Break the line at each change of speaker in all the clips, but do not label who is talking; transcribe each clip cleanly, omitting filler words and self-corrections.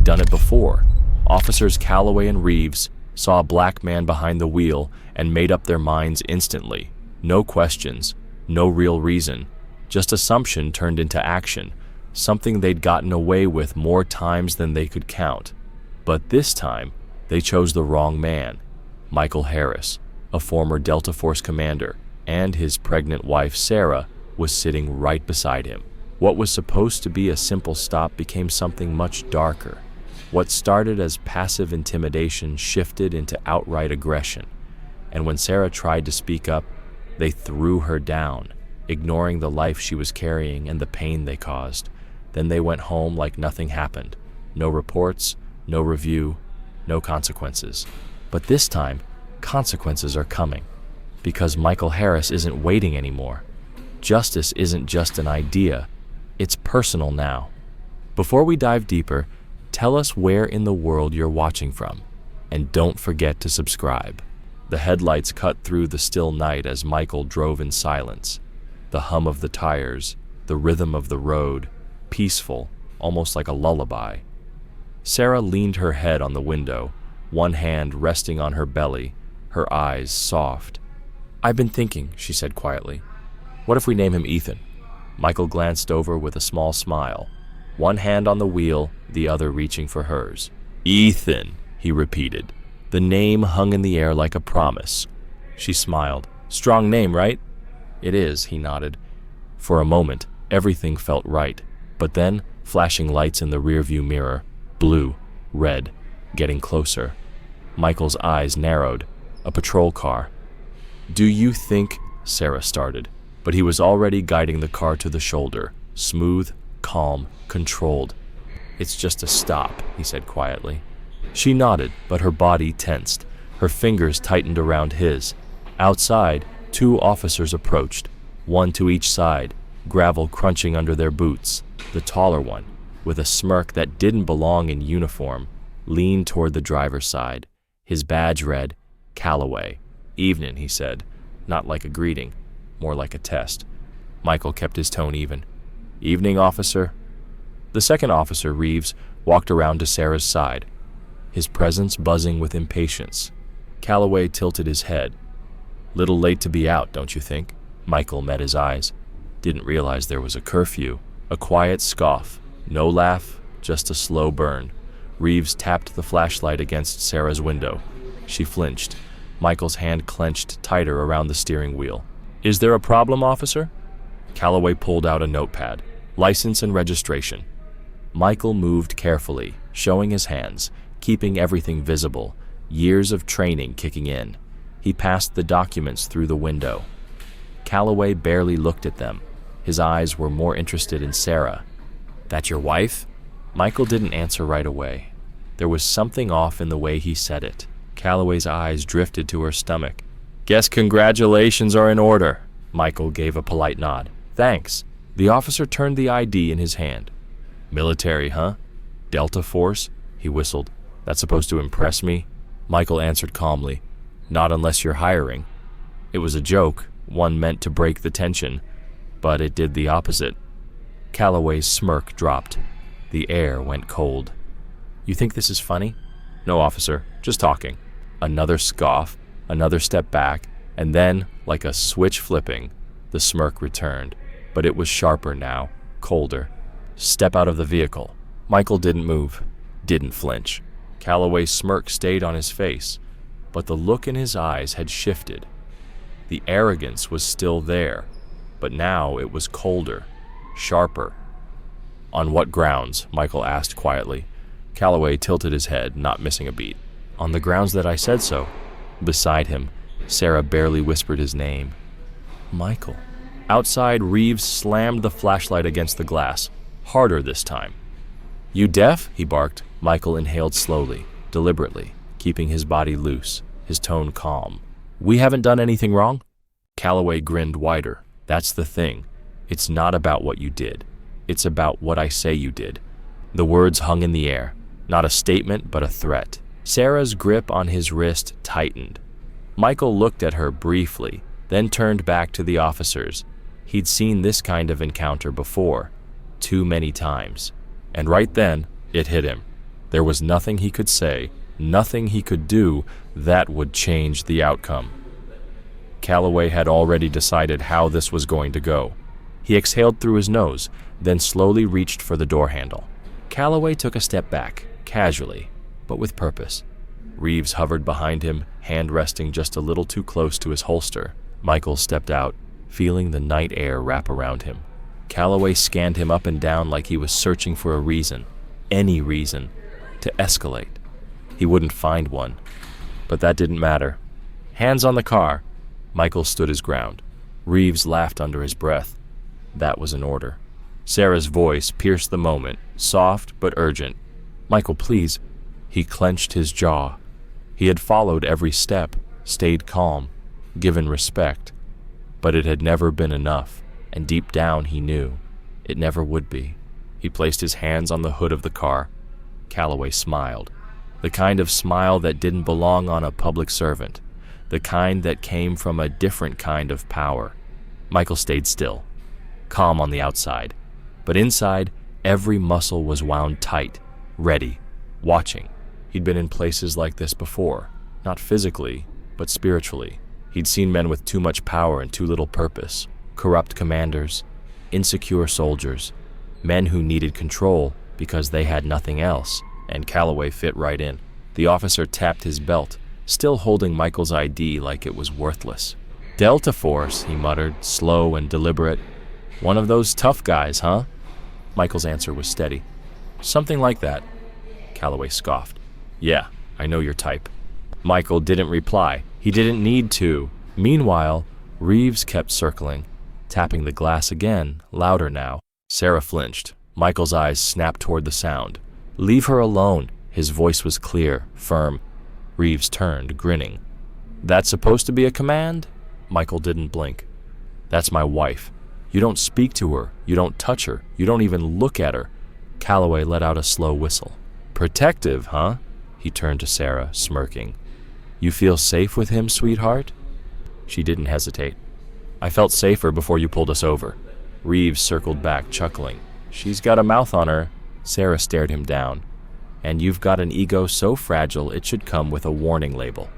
done it before. Officers Calloway and Reeves saw a black man behind the wheel and made up their minds instantly. No questions, no real reason, just assumption turned into action, something they'd gotten away with more times than they could count. But this time, they chose the wrong man. Michael Harris, a former Delta Force commander, and his pregnant wife Sarah was sitting right beside him. What was supposed to be a simple stop became something much darker. What started as passive intimidation shifted into outright aggression. And when Sarah tried to speak up, they threw her down, ignoring the life she was carrying and the pain they caused. Then they went home like nothing happened. No reports, no review, no consequences. But this time, consequences are coming. Because Michael Harris isn't waiting anymore. Justice isn't just an idea, it's personal now. Before we dive deeper, tell us where in the world you're watching from. And don't forget to subscribe. The headlights cut through the still night as Michael drove in silence. The hum of the tires, the rhythm of the road, peaceful, almost like a lullaby. Sarah leaned her head on the window, one hand resting on her belly, her eyes soft. "I've been thinking," she said quietly. "What if we name him Ethan?" Michael glanced over with a small smile, one hand on the wheel, the other reaching for hers. "Ethan," he repeated. The name hung in the air like a promise. She smiled. "Strong name, right?" "It is," he nodded. For a moment, everything felt right. But then, flashing lights in the rearview mirror, blue, red, getting closer. Michael's eyes narrowed. A patrol car. "Do you think—" Sarah started, but he was already guiding the car to the shoulder, smooth, calm, controlled. "It's just a stop," he said quietly. She nodded, but her body tensed. Her fingers tightened around his. Outside, two officers approached, one to each side, gravel crunching under their boots. The taller one, with a smirk that didn't belong in uniform, leaned toward the driver's side. His badge read, "Calloway." "Evening," he said, not like a greeting, more like a test. Michael kept his tone even. "Evening, officer." The second officer, Reeves, walked around to Sarah's side, his presence buzzing with impatience. Calloway tilted his head. "Little late to be out, don't you think?" Michael met his eyes. Didn't realize there was a curfew. A quiet scoff. No laugh, just a slow burn. Reeves tapped the flashlight against Sarah's window. She flinched. Michael's hand clenched tighter around the steering wheel. "Is there a problem, officer?" Calloway pulled out a notepad. "License and registration." Michael moved carefully, showing his hands, keeping everything visible, years of training kicking in. He passed the documents through the window. Calloway barely looked at them. His eyes were more interested in Sarah. "That your wife?" Michael didn't answer right away. There was something off in the way he said it. Calloway's eyes drifted to her stomach. "Guess congratulations are in order." Michael gave a polite nod. "Thanks." The officer turned the ID in his hand. "Military, huh? Delta Force?" He whistled. "That's supposed to impress me?" Michael answered calmly. "Not unless you're hiring." It was a joke, one meant to break the tension, but it did the opposite. Calloway's smirk dropped. The air went cold. "You think this is funny?" "No, officer, just talking." Another scoff, another step back, and then, like a switch flipping, the smirk returned. But it was sharper now, colder. "Step out of the vehicle." Michael didn't move, didn't flinch. Calloway's smirk stayed on his face, but the look in his eyes had shifted. The arrogance was still there, but now it was colder, sharper. "On what grounds?" Michael asked quietly. Calloway tilted his head, not missing a beat. "On the grounds that I said so." Beside him, Sarah barely whispered his name. "Michael." Outside, Reeves slammed the flashlight against the glass, harder this time. "You deaf?" he barked. Michael inhaled slowly, deliberately, keeping his body loose, his tone calm. "We haven't done anything wrong?" Calloway grinned wider. "That's the thing. It's not about what you did. It's about what I say you did." The words hung in the air, not a statement but a threat. Sarah's grip on his wrist tightened. Michael looked at her briefly, then turned back to the officers. He'd seen this kind of encounter before, too many times. And right then, it hit him. There was nothing he could say, nothing he could do that would change the outcome. Calloway had already decided how this was going to go. He exhaled through his nose, then slowly reached for the door handle. Calloway took a step back, casually, but with purpose. Reeves hovered behind him, hand resting just a little too close to his holster. Michael stepped out, feeling the night air wrap around him. Calloway scanned him up and down like he was searching for a reason, any reason, to escalate. He wouldn't find one, but that didn't matter. Hands on the car. Michael stood his ground. Reeves laughed under his breath. That was an order. Sarah's voice pierced the moment, soft but urgent. Michael, please. He clenched his jaw. He had followed every step, stayed calm, given respect. But it had never been enough, and deep down he knew it never would be. He placed his hands on the hood of the car. Calloway smiled. The kind of smile that didn't belong on a public servant. The kind that came from a different kind of power. Michael stayed still, calm on the outside. But inside, every muscle was wound tight, ready, watching. He'd been in places like this before, not physically, but spiritually. He'd seen men with too much power and too little purpose, corrupt commanders, insecure soldiers, men who needed control because they had nothing else, and Calloway fit right in. The officer tapped his belt, still holding Michael's ID like it was worthless. Delta Force, he muttered, slow and deliberate. One of those tough guys, huh? Michael's answer was steady. Something like that. Calloway scoffed. Yeah, I know your type. Michael didn't reply. He didn't need to. Meanwhile, Reeves kept circling, tapping the glass again, louder now. Sarah flinched. Michael's eyes snapped toward the sound. Leave her alone. His voice was clear, firm. Reeves turned, grinning. That's supposed to be a command? Michael didn't blink. That's my wife. You don't speak to her. You don't touch her. You don't even look at her. Calloway let out a slow whistle. Protective, huh? He turned to Sarah, smirking. You feel safe with him, sweetheart? She didn't hesitate. I felt safer before you pulled us over. Reeves circled back, chuckling. She's got a mouth on her. Sarah stared him down. And you've got an ego so fragile it should come with a warning label.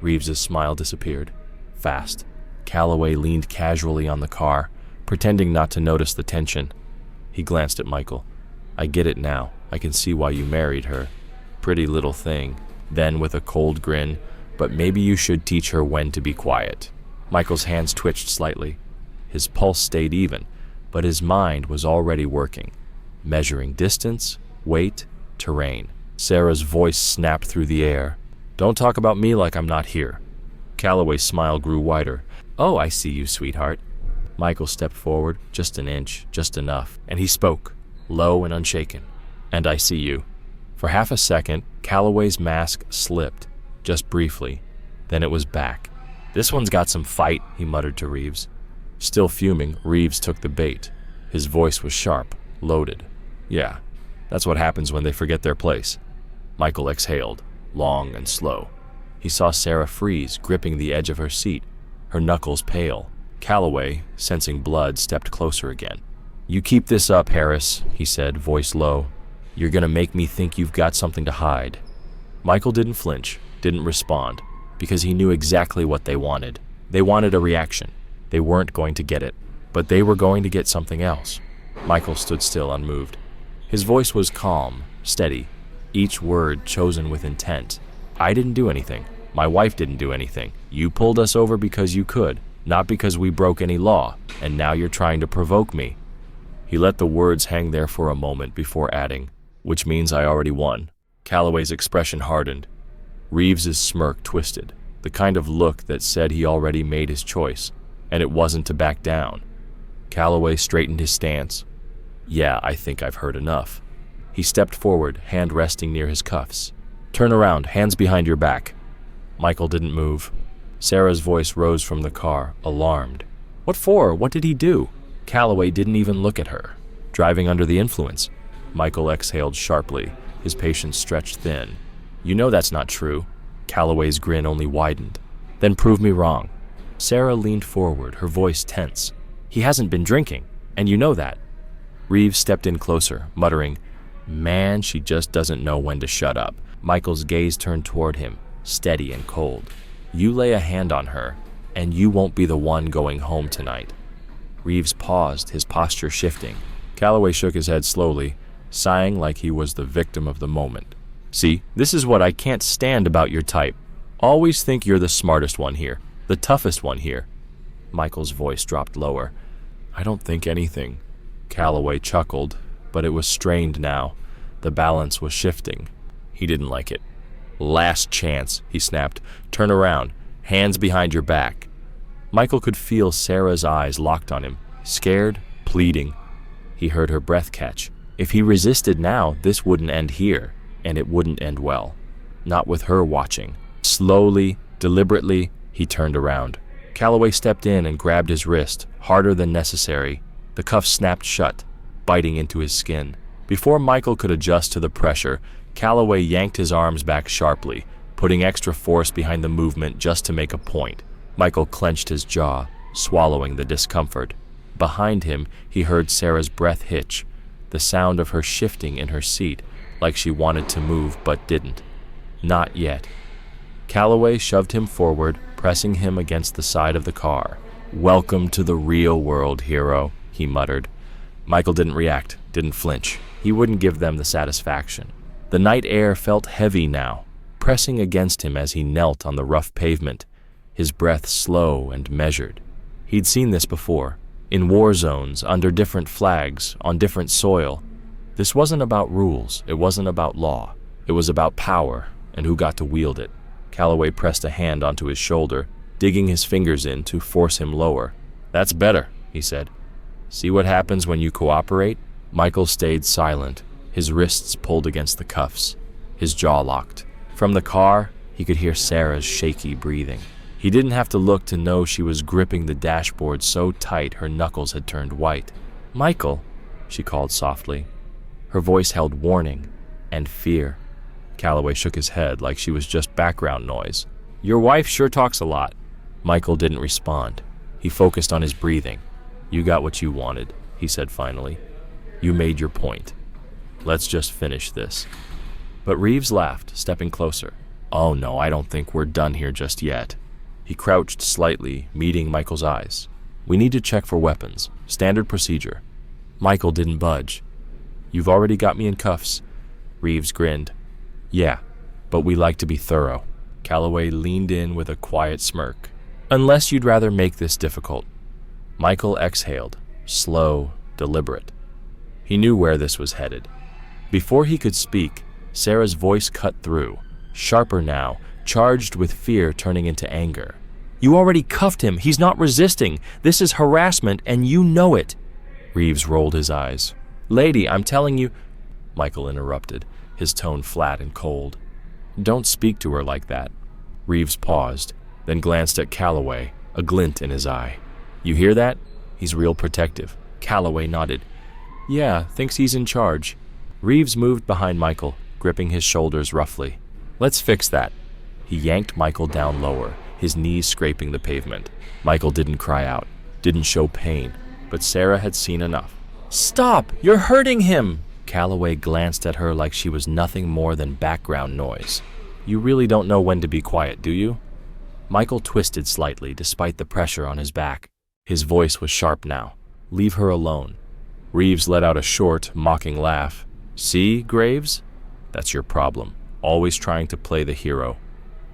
Reeves's smile disappeared. Fast. Calloway leaned casually on the car, pretending not to notice the tension. He glanced at Michael. I get it now. I can see why you married her. Pretty little thing. Then, with a cold grin, but maybe you should teach her when to be quiet. Michael's hands twitched slightly. His pulse stayed even, but his mind was already working, measuring distance, weight, terrain. Sarah's voice snapped through the air. Don't talk about me like I'm not here. Calloway's smile grew wider. Oh, I see you, sweetheart. Michael stepped forward, just an inch, just enough, and he spoke, low and unshaken. And I see you. For half a second, Calloway's mask slipped, just briefly. Then it was back. This one's got some fight, he muttered to Reeves. Still fuming, Reeves took the bait. His voice was sharp, loaded. Yeah, that's what happens when they forget their place. Michael exhaled, long and slow. He saw Sarah freeze, gripping the edge of her seat, her knuckles pale. Calloway, sensing blood, stepped closer again. You keep this up, Harris, he said, voice low. You're gonna make me think you've got something to hide. Michael didn't flinch, didn't respond, because he knew exactly what they wanted. They wanted a reaction. They weren't going to get it, but they were going to get something else. Michael stood still, unmoved. His voice was calm, steady, each word chosen with intent. I didn't do anything. My wife didn't do anything. You pulled us over because you could, not because we broke any law, and now you're trying to provoke me. He let the words hang there for a moment before adding, which means I already won. Calloway's expression hardened. Reeves's smirk twisted, the kind of look that said he already made his choice, and it wasn't to back down. Calloway straightened his stance. Yeah, I think I've heard enough. He stepped forward, hand resting near his cuffs. Turn around, hands behind your back. Michael didn't move. Sarah's voice rose from the car, alarmed. What for? What did he do? Calloway didn't even look at her. Driving under the influence. Michael exhaled sharply, his patience stretched thin. You know that's not true. Calloway's grin only widened. Then prove me wrong. Sarah leaned forward, her voice tense. He hasn't been drinking, and you know that. Reeves stepped in closer, muttering, Man, she just doesn't know when to shut up. Michael's gaze turned toward him, steady and cold. You lay a hand on her, and you won't be the one going home tonight. Reeves paused, his posture shifting. Calloway shook his head slowly, sighing like he was the victim of the moment. See, this is what I can't stand about your type. Always think you're the smartest one here, the toughest one here. Michael's voice dropped lower. I don't think anything. Calloway chuckled, but it was strained now. The balance was shifting. He didn't like it. Last chance, he snapped. Turn around, hands behind your back. Michael could feel Sarah's eyes locked on him, scared, pleading. He heard her breath catch. If he resisted now, this wouldn't end here, and it wouldn't end well. Not with her watching. Slowly, deliberately, he turned around. Calloway stepped in and grabbed his wrist, harder than necessary. The cuff snapped shut, biting into his skin. Before Michael could adjust to the pressure, Calloway yanked his arms back sharply, putting extra force behind the movement just to make a point. Michael clenched his jaw, swallowing the discomfort. Behind him, he heard Sarah's breath hitch, the sound of her shifting in her seat, like she wanted to move but didn't. Not yet. Calloway shoved him forward, pressing him against the side of the car. Welcome to the real world, hero, he muttered. Michael didn't react, didn't flinch. He wouldn't give them the satisfaction. The night air felt heavy now, pressing against him as he knelt on the rough pavement, his breath slow and measured. He'd seen this before, in war zones, under different flags, on different soil. This wasn't about rules, it wasn't about law. It was about power and who got to wield it. Calloway pressed a hand onto his shoulder, digging his fingers in to force him lower. That's better, he said. See what happens when you cooperate? Michael stayed silent, his wrists pulled against the cuffs, his jaw locked. From the car, he could hear Sarah's shaky breathing. He didn't have to look to know she was gripping the dashboard so tight her knuckles had turned white. Michael, she called softly. Her voice held warning and fear. Calloway shook his head like she was just background noise. Your wife sure talks a lot. Michael didn't respond. He focused on his breathing. You got what you wanted, he said finally. You made your point. Let's just finish this. But Reeves laughed, stepping closer. Oh no, I don't think we're done here just yet. He crouched slightly, meeting Michael's eyes. We need to check for weapons. Standard procedure. Michael didn't budge. You've already got me in cuffs. Reeves grinned. Yeah, but we like to be thorough. Calloway leaned in with a quiet smirk. Unless you'd rather make this difficult. Michael exhaled, slow, deliberate. He knew where this was headed. Before he could speak, Sarah's voice cut through, sharper now, charged with fear turning into anger. You already cuffed him. He's not resisting. This is harassment, and you know it. Reeves rolled his eyes. Lady, I'm telling you... Michael interrupted, his tone flat and cold. Don't speak to her like that. Reeves paused, then glanced at Calloway, a glint in his eye. You hear that? He's real protective. Calloway nodded. Yeah, thinks he's in charge. Reeves moved behind Michael, gripping his shoulders roughly. Let's fix that. He yanked Michael down lower, his knees scraping the pavement. Michael didn't cry out, didn't show pain, but Sarah had seen enough. Stop! You're hurting him! Calloway glanced at her like she was nothing more than background noise. You really don't know when to be quiet, do you? Michael twisted slightly despite the pressure on his back. His voice was sharp now. Leave her alone. Reeves let out a short, mocking laugh. See, Graves? That's your problem. Always trying to play the hero.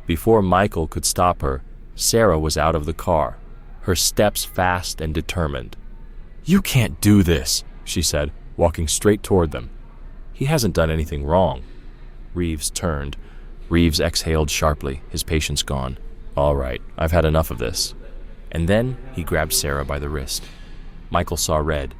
Before Michael could stop her, Sarah was out of the car, her steps fast and determined. You can't do this, she said, walking straight toward them. He hasn't done anything wrong. Reeves turned. Reeves exhaled sharply, his patience gone. All right, I've had enough of this. And then he grabbed Sarah by the wrist. Michael saw red.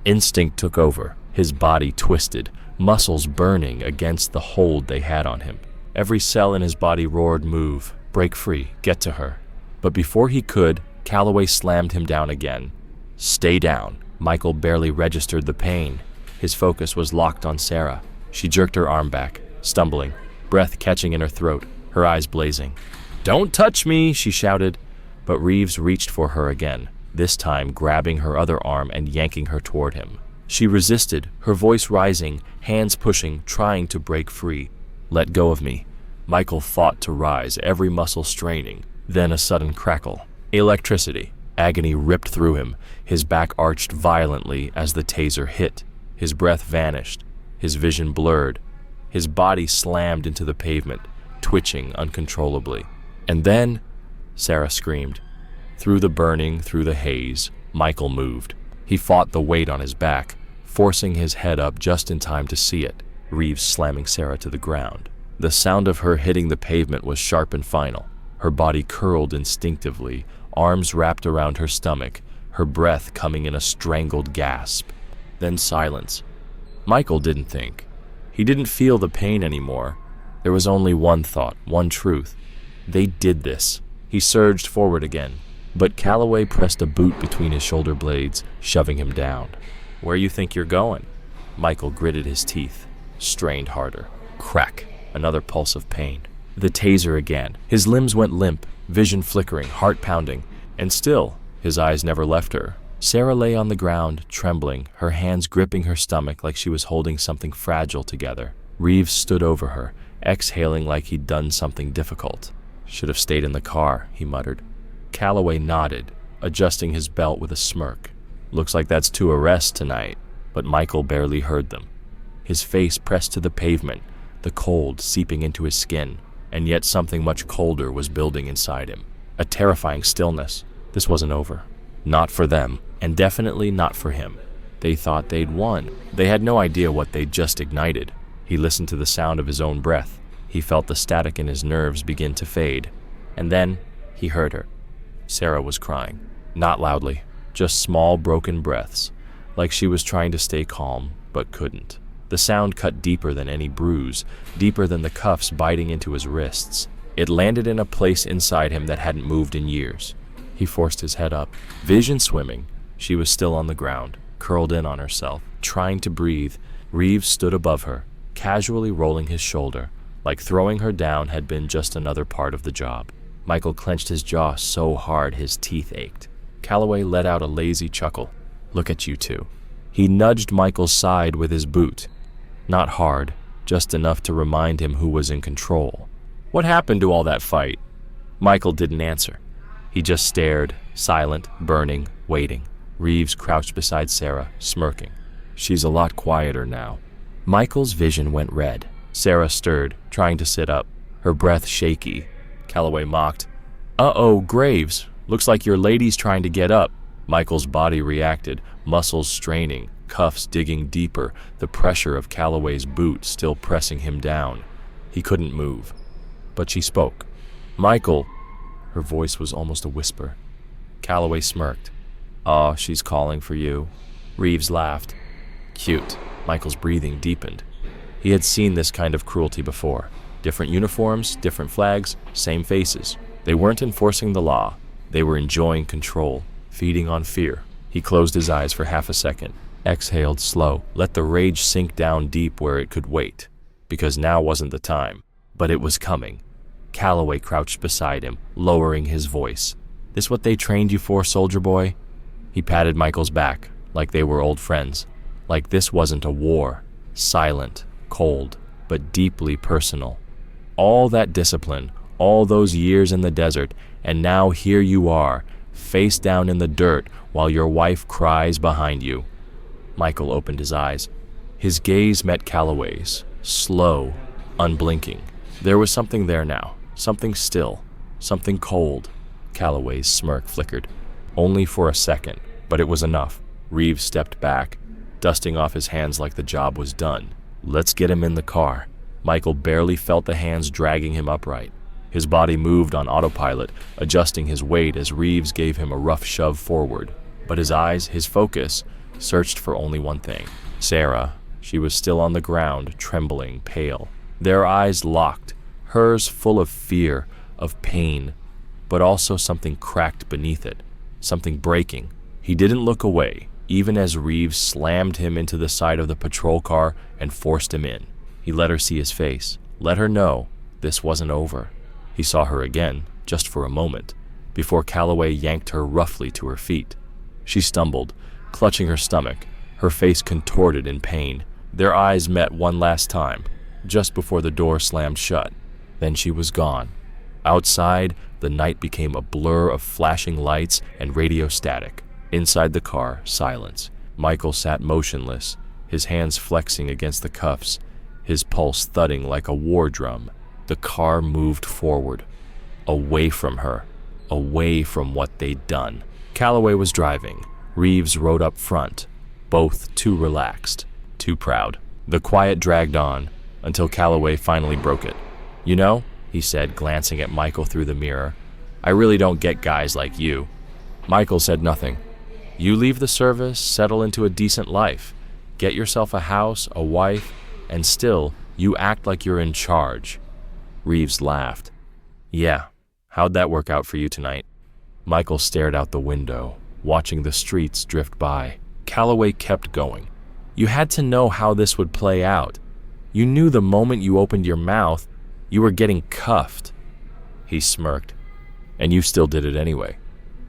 Instinct took over, his body twisted, muscles burning against the hold they had on him. Every cell in his body roared, move, break free, get to her. But before he could, Calloway slammed him down again. Stay down. Michael barely registered the pain. His focus was locked on Sarah. She jerked her arm back, stumbling, breath catching in her throat, her eyes blazing. Don't touch me, she shouted. But Reeves reached for her again, this time grabbing her other arm and yanking her toward him. She resisted, her voice rising, hands pushing, trying to break free. "Let go of me." Michael fought to rise, every muscle straining. Then a sudden crackle. Electricity. Agony ripped through him. His back arched violently as the taser hit. His breath vanished. His vision blurred. His body slammed into the pavement, twitching uncontrollably. And then, Sarah screamed. Through the burning, through the haze, Michael moved. He fought the weight on his back, forcing his head up just in time to see it, Reeves slamming Sarah to the ground. The sound of her hitting the pavement was sharp and final. Her body curled instinctively, arms wrapped around her stomach, her breath coming in a strangled gasp. Then silence. Michael didn't think. He didn't feel the pain anymore. There was only one thought, one truth. They did this. He surged forward again, but Calloway pressed a boot between his shoulder blades, shoving him down. "Where you think you're going?" Michael gritted his teeth, strained harder. Crack. Another pulse of pain. The taser again. His limbs went limp, vision flickering, heart pounding, and still, his eyes never left her. Sarah lay on the ground, trembling, her hands gripping her stomach like she was holding something fragile together. Reeves stood over her, exhaling like he'd done something difficult. "Should have stayed in the car," he muttered. Calloway nodded, adjusting his belt with a smirk. "Looks like that's 2 arrests tonight," but Michael barely heard them. His face pressed to the pavement, the cold seeping into his skin, and yet something much colder was building inside him. A terrifying stillness. This wasn't over. Not for them, and definitely not for him. They thought they'd won. They had no idea what they'd just ignited. He listened to the sound of his own breath. He felt the static in his nerves begin to fade. And then he heard her. Sarah was crying. Not loudly, just small broken breaths, like she was trying to stay calm, but couldn't. The sound cut deeper than any bruise, deeper than the cuffs biting into his wrists. It landed in a place inside him that hadn't moved in years. He forced his head up, vision swimming. She was still on the ground, curled in on herself, trying to breathe. Reeves stood above her, casually rolling his shoulder, like throwing her down had been just another part of the job. Michael clenched his jaw so hard his teeth ached. Calloway let out a lazy chuckle. "Look at you two." He nudged Michael's side with his boot. Not hard, just enough to remind him who was in control. "What happened to all that fight?" Michael didn't answer. He just stared, silent, burning, waiting. Reeves crouched beside Sarah, smirking. "She's a lot quieter now." Michael's vision went red. Sarah stirred, trying to sit up, her breath shaky. Calloway mocked. "Uh-oh, Graves. Looks like your lady's trying to get up." Michael's body reacted, muscles straining, cuffs digging deeper, the pressure of Calloway's boot still pressing him down. He couldn't move. But she spoke. "Michael." Her voice was almost a whisper. Calloway smirked. "Aw, she's calling for you." Reeves laughed. "Cute." Michael's breathing deepened. He had seen this kind of cruelty before. Different uniforms, different flags, same faces. They weren't enforcing the law. They were enjoying control, feeding on fear. He closed his eyes for half a second, exhaled slow, let the rage sink down deep where it could wait. Because now wasn't the time. But it was coming. Calloway crouched beside him, lowering his voice. "This what they trained you for, soldier boy?" He patted Michael's back, like they were old friends. Like this wasn't a war. Silent, cold, but deeply personal. All that discipline, all those years in the desert, and now here you are, face down in the dirt while your wife cries behind you. Michael opened his eyes. His gaze met Calloway's, slow, unblinking. There was something there now, something still, something cold. Calloway's smirk flickered. Only for a second, but it was enough. Reeves stepped back, dusting off his hands like the job was done. "Let's get him in the car." Michael barely felt the hands dragging him upright. His body moved on autopilot, adjusting his weight as Reeves gave him a rough shove forward. But his eyes, his focus, searched for only one thing. Sarah. She was still on the ground, trembling, pale. Their eyes locked, hers full of fear, of pain, but also something cracked beneath it, something breaking. He didn't look away, even as Reeves slammed him into the side of the patrol car and forced him in. He let her see his face, let her know this wasn't over. He saw her again, just for a moment, before Calloway yanked her roughly to her feet. She stumbled, clutching her stomach, her face contorted in pain. Their eyes met one last time, just before the door slammed shut. Then she was gone. Outside, the night became a blur of flashing lights and radio static. Inside the car, silence. Michael sat motionless, his hands flexing against the cuffs, his pulse thudding like a war drum. The car moved forward, away from her, away from what they'd done. Calloway was driving. Reeves rode up front, both too relaxed, too proud. The quiet dragged on until Calloway finally broke it. "You know," he said, glancing at Michael through the mirror, "I really don't get guys like you." Michael said nothing. "You leave the service, settle into a decent life, get yourself a house, a wife, and still you act like you're in charge." Reeves laughed. "Yeah, how'd that work out for you tonight?" Michael stared out the window, watching the streets drift by. Calloway kept going. "You had to know how this would play out. You knew the moment you opened your mouth, you were getting cuffed." He smirked. "And you still did it anyway."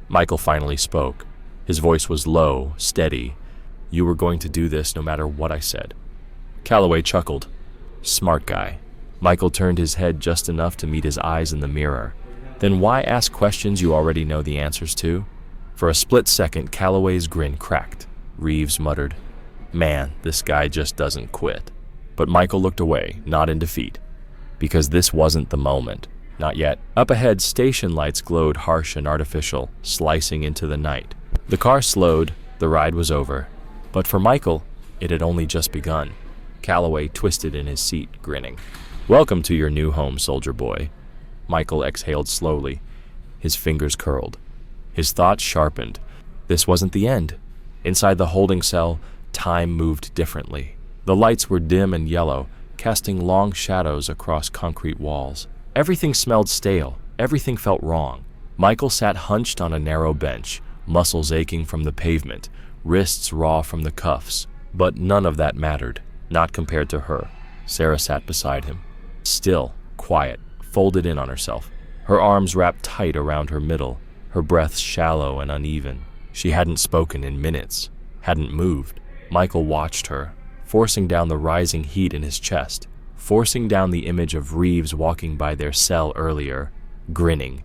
Michael finally spoke. His voice was low, steady. "You were going to do this no matter what I said." Calloway chuckled. "Smart guy." Michael turned his head just enough to meet his eyes in the mirror. "Then why ask questions you already know the answers to?" For a split second, Calloway's grin cracked. Reeves muttered, "Man, this guy just doesn't quit." But Michael looked away, not in defeat, because this wasn't the moment. Not yet. Up ahead, station lights glowed harsh and artificial, slicing into the night. The car slowed, the ride was over. But for Michael, it had only just begun. Calloway twisted in his seat, grinning. "Welcome to your new home, soldier boy." Michael exhaled slowly, his fingers curled. His thoughts sharpened. This wasn't the end. Inside the holding cell, time moved differently. The lights were dim and yellow, casting long shadows across concrete walls. Everything smelled stale. Everything felt wrong. Michael sat hunched on a narrow bench, muscles aching from the pavement, wrists raw from the cuffs. But none of that mattered, not compared to her. Sarah sat beside him, still, quiet, folded in on herself, her arms wrapped tight around her middle, her breath shallow and uneven. She hadn't spoken in minutes, hadn't moved. Michael watched her, forcing down the rising heat in his chest, forcing down the image of Reeves walking by their cell earlier, grinning.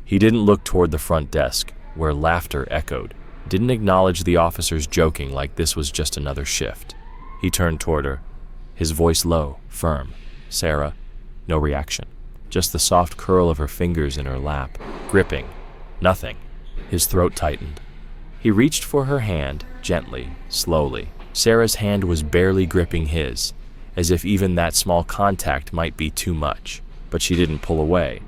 He didn't look toward the front desk, where laughter echoed, didn't acknowledge the officers joking like this was just another shift. He turned toward her, his voice low, firm. "Sarah." No reaction. Just the soft curl of her fingers in her lap, gripping. Nothing. His throat tightened. He reached for her hand, gently, slowly. Sarah's hand was barely gripping his, as if even that small contact might be too much. But she didn't pull away.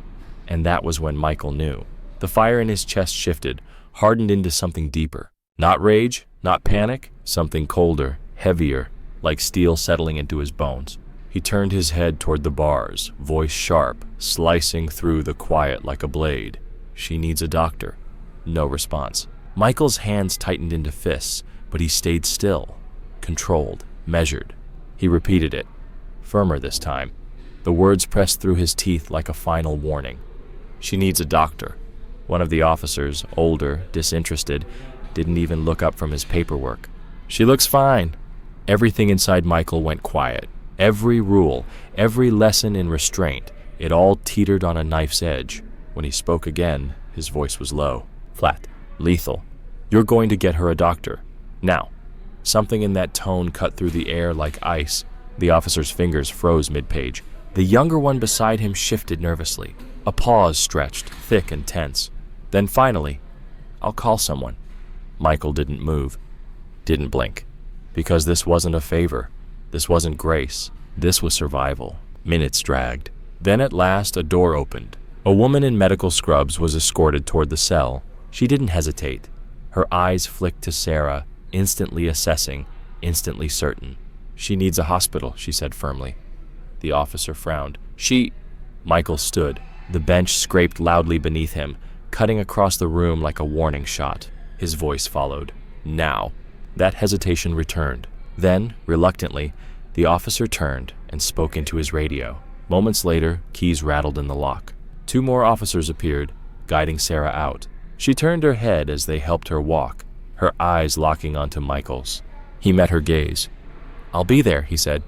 And that was when Michael knew. The fire in his chest shifted, hardened into something deeper. Not rage, not panic, something colder, heavier, like steel settling into his bones. He turned his head toward the bars, voice sharp, slicing through the quiet like a blade. "She needs a doctor." No response. Michael's hands tightened into fists, but he stayed still, controlled, measured. He repeated it, firmer this time. The words pressed through his teeth like a final warning. "She needs a doctor." One of the officers, older, disinterested, didn't even look up from his paperwork. "She looks fine." Everything inside Michael went quiet. Every rule, every lesson in restraint, it all teetered on a knife's edge. When he spoke again, his voice was low, flat, lethal. "You're going to get her a doctor. Now." Something in that tone cut through the air like ice. The officer's fingers froze mid-page. The younger one beside him shifted nervously. A pause stretched, thick and tense. Then finally, "I'll call someone." Michael didn't move, didn't blink. Because this wasn't a favor. This wasn't grace. This was survival. Minutes dragged. Then at last a door opened. A woman in medical scrubs was escorted toward the cell. She didn't hesitate. Her eyes flicked to Sarah, instantly assessing, instantly certain. "She needs a hospital," she said firmly. The officer frowned. Michael stood. The bench scraped loudly beneath him, cutting across the room like a warning shot. His voice followed. "Now." That hesitation returned. Then, reluctantly, the officer turned and spoke into his radio. Moments later, keys rattled in the lock. 2 more officers appeared, guiding Sarah out. She turned her head as they helped her walk, her eyes locking onto Michael's. He met her gaze. "I'll be there," he said.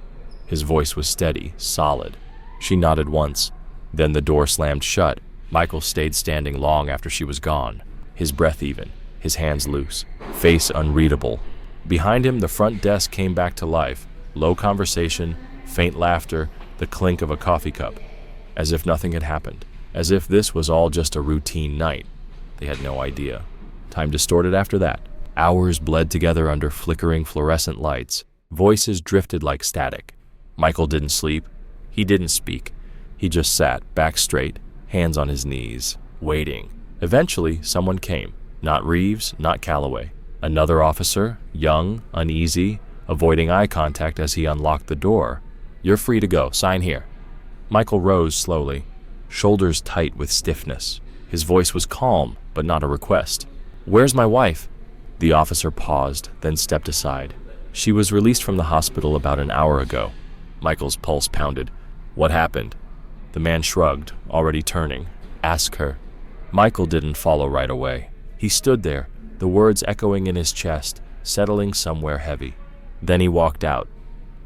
His voice was steady, solid. She nodded once. Then the door slammed shut. Michael stayed standing long after she was gone, his breath even, his hands loose, face unreadable. Behind him, the front desk came back to life. Low conversation, faint laughter, the clink of a coffee cup. As if nothing had happened. As if this was all just a routine night. They had no idea. Time distorted after that. Hours bled together under flickering fluorescent lights. Voices drifted like static. Michael didn't sleep. He didn't speak. He just sat, back straight, hands on his knees, waiting. Eventually, someone came. Not Reeves, not Calloway. Another officer, young, uneasy, avoiding eye contact as he unlocked the door. "You're free to go. Sign here." Michael rose slowly, shoulders tight with stiffness. His voice was calm, but not a request. "Where's my wife?" The officer paused, then stepped aside. "She was released from the hospital about an hour ago." Michael's pulse pounded. "What happened?" The man shrugged, already turning. "Ask her." Michael didn't follow right away. He stood there, the words echoing in his chest, settling somewhere heavy. Then he walked out.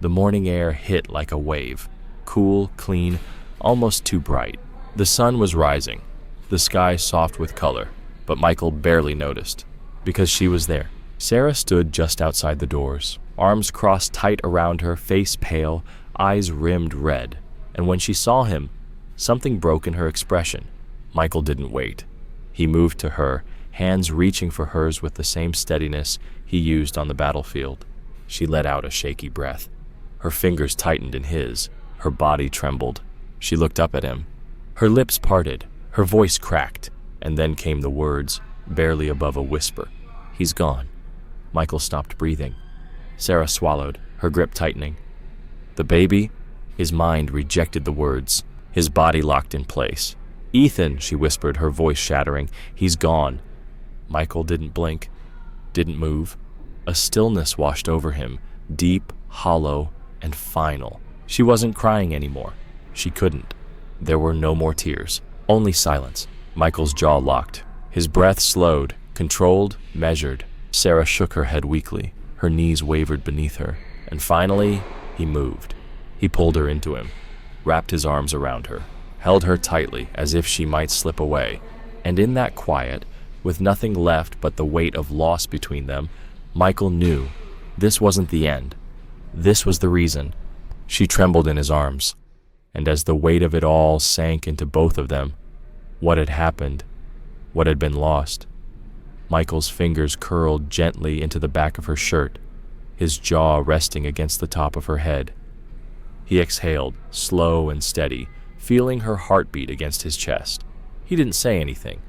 The morning air hit like a wave. Cool, clean, almost too bright. The sun was rising, the sky soft with color, but Michael barely noticed, because she was there. Sarah stood just outside the doors, arms crossed tight around her, face pale, eyes rimmed red. And when she saw him, something broke in her expression. Michael didn't wait. He moved to her, hands reaching for hers with the same steadiness he used on the battlefield. She let out a shaky breath. Her fingers tightened in his. Her body trembled. She looked up at him. Her lips parted. Her voice cracked. And then came the words, barely above a whisper. "He's gone." Michael stopped breathing. Sarah swallowed, her grip tightening. "The baby?" His mind rejected the words. His body locked in place. "Ethan," she whispered, her voice shattering. "He's gone." Michael didn't blink, didn't move. A stillness washed over him, deep, hollow, and final. She wasn't crying anymore. She couldn't. There were no more tears, only silence. Michael's jaw locked. His breath slowed, controlled, measured. Sarah shook her head weakly. Her knees wavered beneath her. And finally, he moved. He pulled her into him, wrapped his arms around her, held her tightly as if she might slip away. And in that quiet, with nothing left but the weight of loss between them, Michael knew this wasn't the end. This was the reason. She trembled in his arms, and as the weight of it all sank into both of them, what had happened, what had been lost. Michael's fingers curled gently into the back of her shirt, his jaw resting against the top of her head. He exhaled, slow and steady, feeling her heartbeat against his chest. He didn't say anything,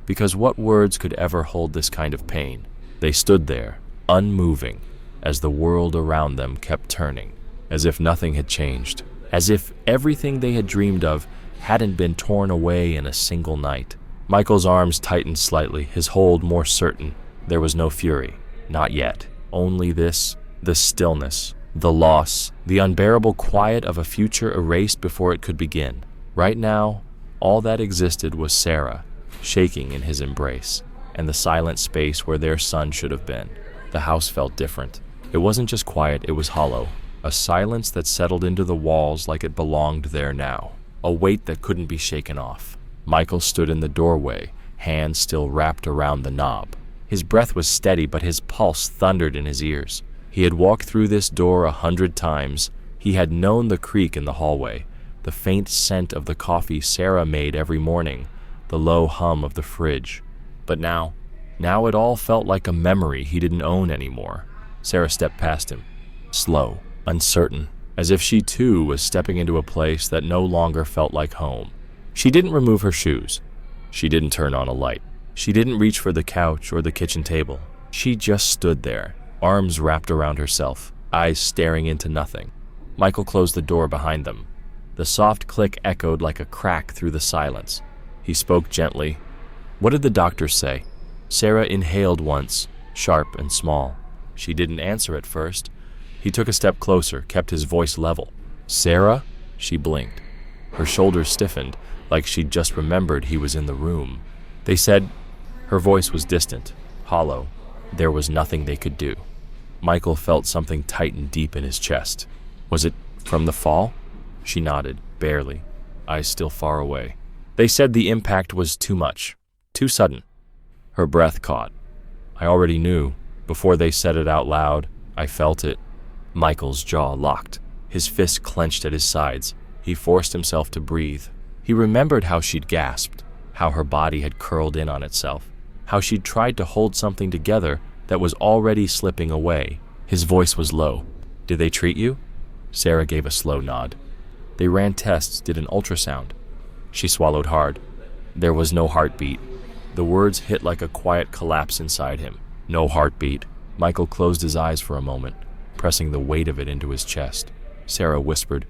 because what words could ever hold this kind of pain? They stood there, unmoving, as the world around them kept turning, as if nothing had changed, as if everything they had dreamed of hadn't been torn away in a single night. Michael's arms tightened slightly, his hold more certain. There was no fury, not yet. Only the stillness, the loss, the unbearable quiet of a future erased before it could begin. Right now, all that existed was Sarah, shaking in his embrace, and the silent space where their son should have been. The house felt different. It wasn't just quiet, it was hollow. A silence that settled into the walls like it belonged there now. A weight that couldn't be shaken off. Michael stood in the doorway, hands still wrapped around the knob. His breath was steady, but his pulse thundered in his ears. He had walked through this door 100 times. He had known the creak in the hallway, the faint scent of the coffee Sarah made every morning, the low hum of the fridge. But now it all felt like a memory he didn't own anymore. Sarah stepped past him, slow, uncertain, as if she too was stepping into a place that no longer felt like home. She didn't remove her shoes. She didn't turn on a light. She didn't reach for the couch or the kitchen table. She just stood there, arms wrapped around herself, eyes staring into nothing. Michael closed the door behind them. The soft click echoed like a crack through the silence. He spoke gently. What did the doctor say? Sarah inhaled once, sharp and small. She didn't answer at first. He took a step closer, kept his voice level. Sarah? She blinked. Her shoulders stiffened, like she'd just remembered he was in the room. They said, her voice was distant, hollow. There was nothing they could do. Michael felt something tighten deep in his chest. Was it from the fall? She nodded, barely, eyes still far away. They said the impact was too much, too sudden. Her breath caught. I already knew. Before they said it out loud, I felt it. Michael's jaw locked, his fists clenched at his sides. He forced himself to breathe. He remembered how she'd gasped, how her body had curled in on itself, how she'd tried to hold something together that was already slipping away. His voice was low. Did they treat you? Sarah gave a slow nod. They ran tests, did an ultrasound. She swallowed hard. There was no heartbeat. The words hit like a quiet collapse inside him. No heartbeat. Michael closed his eyes for a moment, pressing the weight of it into his chest. Sarah whispered,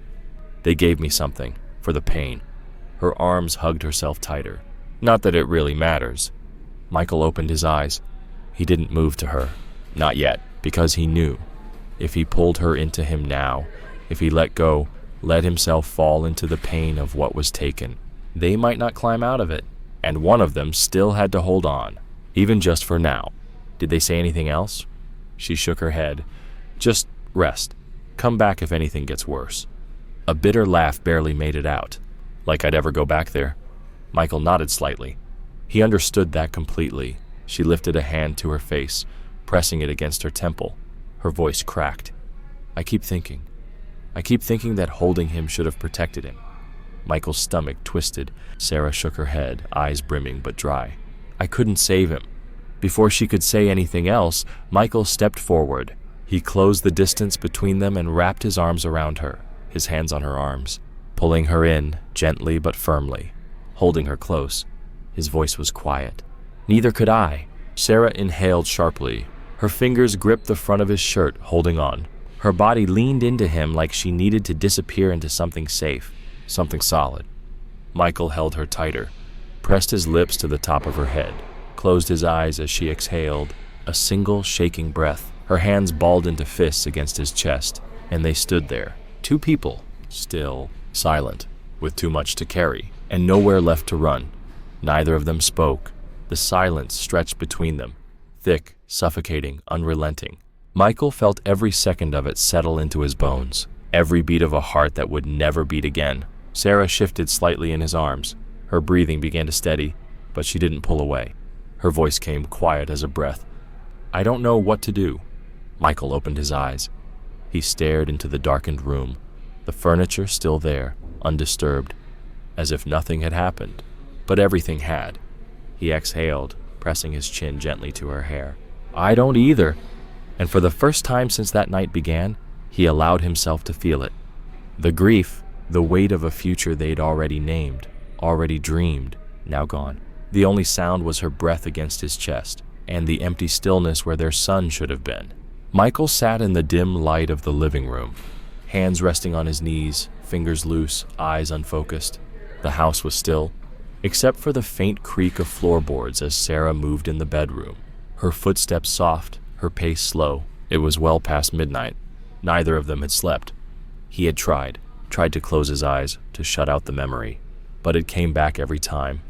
"They gave me something, for the pain." Her arms hugged herself tighter. Not that it really matters. Michael opened his eyes. He didn't move to her. Not yet, because he knew. If he pulled her into him now, if he let go, let himself fall into the pain of what was taken, they might not climb out of it, and one of them still had to hold on, even just for now. Did they say anything else? She shook her head. Just rest. Come back if anything gets worse. A bitter laugh barely made it out. Like I'd ever go back there. Michael nodded slightly. He understood that completely. She lifted a hand to her face, pressing it against her temple. Her voice cracked. I keep thinking that holding him should have protected him. Michael's stomach twisted. Sarah shook her head, eyes brimming but dry. I couldn't save him. Before she could say anything else, Michael stepped forward. He closed the distance between them and wrapped his arms around her, his hands on her arms, pulling her in, gently but firmly, holding her close. His voice was quiet. Neither could I. Sarah inhaled sharply. Her fingers gripped the front of his shirt, holding on. Her body leaned into him like she needed to disappear into something safe, something solid. Michael held her tighter, pressed his lips to the top of her head, closed his eyes as she exhaled, a single shaking breath. Her hands balled into fists against his chest, and they stood there, two people, still, silent, with too much to carry, and nowhere left to run. Neither of them spoke. The silence stretched between them, thick, suffocating, unrelenting. Michael felt every second of it settle into his bones, every beat of a heart that would never beat again. Sarah shifted slightly in his arms. Her breathing began to steady, but she didn't pull away. Her voice came quiet as a breath. I don't know what to do. Michael opened his eyes. He stared into the darkened room, the furniture still there, undisturbed, as if nothing had happened. But everything had. He exhaled, pressing his chin gently to her hair. I don't either. And for the first time since that night began, he allowed himself to feel it. The grief, the weight of a future they'd already named, already dreamed, now gone. The only sound was her breath against his chest, and the empty stillness where their son should have been. Michael sat in the dim light of the living room, hands resting on his knees, fingers loose, eyes unfocused. The house was still, except for the faint creak of floorboards as Sarah moved in the bedroom. Her footsteps soft, her pace slow. It was well past midnight. Neither of them had slept. He had tried to close his eyes, to shut out the memory, but it came back every time.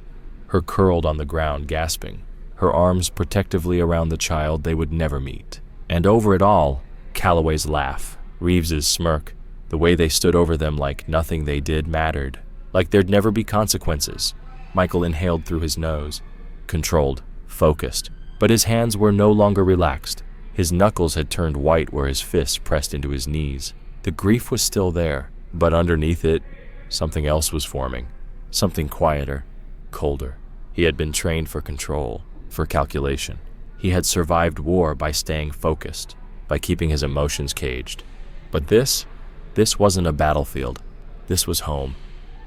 Her curled on the ground, gasping, her arms protectively around the child they would never meet. And over it all, Calloway's laugh, Reeves's smirk, the way they stood over them like nothing they did mattered, like there'd never be consequences. Michael inhaled through his nose, controlled, focused, but his hands were no longer relaxed. His knuckles had turned white where his fists pressed into his knees. The grief was still there, but underneath it, something else was forming, something quieter, colder. He had been trained for control, for calculation. He had survived war by staying focused, by keeping his emotions caged. But this wasn't a battlefield. This was home,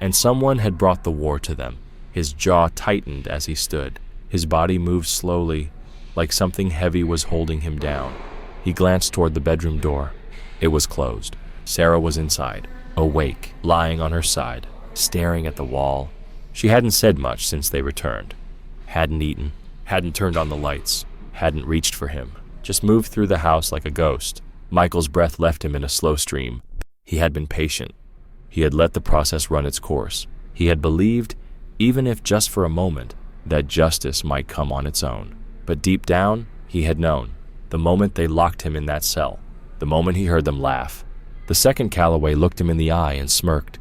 and someone had brought the war to them. His jaw tightened as he stood. His body moved slowly, like something heavy was holding him down. He glanced toward the bedroom door. It was closed. Sarah was inside, awake, lying on her side, staring at the wall. She hadn't said much since they returned. Hadn't eaten, hadn't turned on the lights, hadn't reached for him, just moved through the house like a ghost. Michael's breath left him in a slow stream. He had been patient. He had let the process run its course. He had believed, even if just for a moment, that justice might come on its own. But deep down, he had known. The moment they locked him in that cell. The moment he heard them laugh. The second Calloway looked him in the eye and smirked.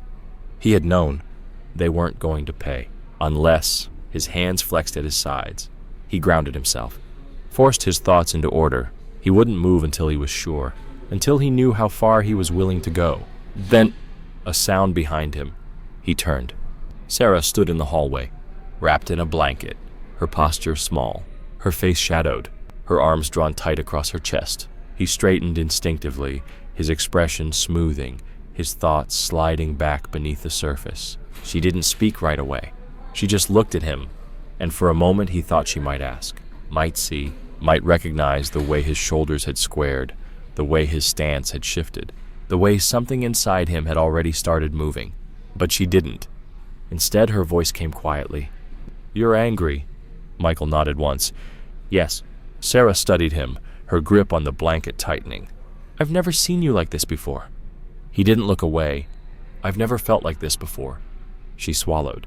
He had known they weren't going to pay. Unless his hands flexed at his sides. He grounded himself. Forced his thoughts into order. He wouldn't move until he was sure. Until he knew how far he was willing to go. Then, a sound behind him. He turned. Sarah stood in the hallway, wrapped in a blanket, her posture small, her face shadowed, her arms drawn tight across her chest. He straightened instinctively, his expression smoothing, his thoughts sliding back beneath the surface. She didn't speak right away. She just looked at him, and for a moment he thought she might ask, might see, might recognize the way his shoulders had squared, the way his stance had shifted, the way something inside him had already started moving. But she didn't. Instead, her voice came quietly. "You're angry." Michael nodded once. "Yes." Sarah studied him, her grip on the blanket tightening. "I've never seen you like this before." He didn't look away. "I've never felt like this before." She swallowed,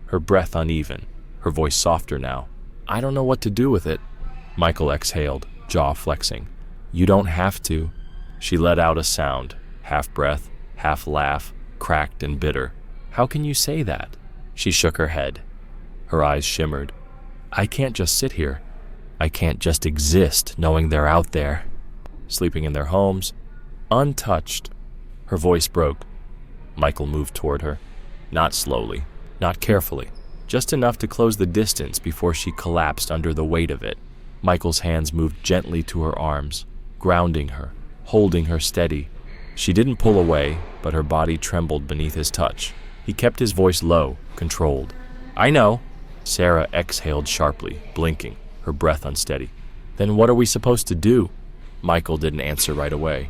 her breath uneven, her voice softer now. "I don't know what to do with it." Michael exhaled, jaw flexing. "You don't have to." She let out a sound, half breath, half laugh, cracked and bitter. "How can you say that?" She shook her head. Her eyes shimmered. "I can't just sit here. I can't just exist knowing they're out there, sleeping in their homes, untouched." Her voice broke. Michael moved toward her. Not slowly, not carefully, just enough to close the distance before she collapsed under the weight of it. Michael's hands moved gently to her arms, grounding her, holding her steady. She didn't pull away, but her body trembled beneath his touch. He kept his voice low, controlled. "I know." Sarah exhaled sharply, blinking, her breath unsteady. "Then what are we supposed to do?" Michael didn't answer right away,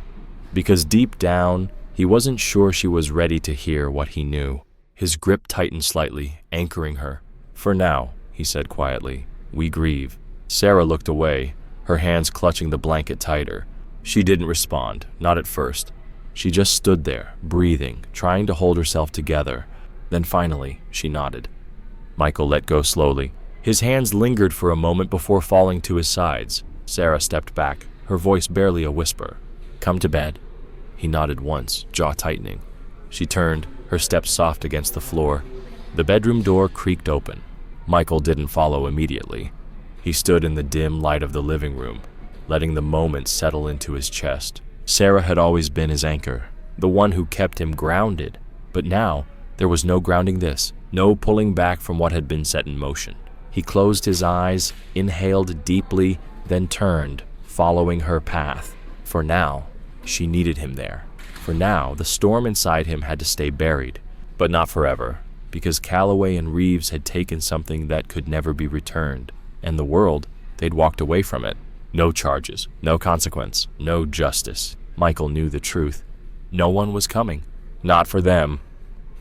because deep down, he wasn't sure she was ready to hear what he knew. His grip tightened slightly, anchoring her. "For now," he said quietly, "we grieve." Sarah looked away, her hands clutching the blanket tighter. She didn't respond, not at first. She just stood there, breathing, trying to hold herself together. Then finally, she nodded. Michael let go slowly. His hands lingered for a moment before falling to his sides. Sarah stepped back, her voice barely a whisper. "Come to bed." He nodded once, jaw tightening. She turned, her steps soft against the floor. The bedroom door creaked open. Michael didn't follow immediately. He stood in the dim light of the living room, letting the moment settle into his chest. Sarah had always been his anchor, the one who kept him grounded. But now, there was no grounding this, no pulling back from what had been set in motion. He closed his eyes, inhaled deeply, then turned, following her path. For now, she needed him there. For now, the storm inside him had to stay buried, but not forever, because Calloway and Reeves had taken something that could never be returned, and the world, they'd walked away from it. No charges, no consequence, no justice. Michael knew the truth. No one was coming. Not for them.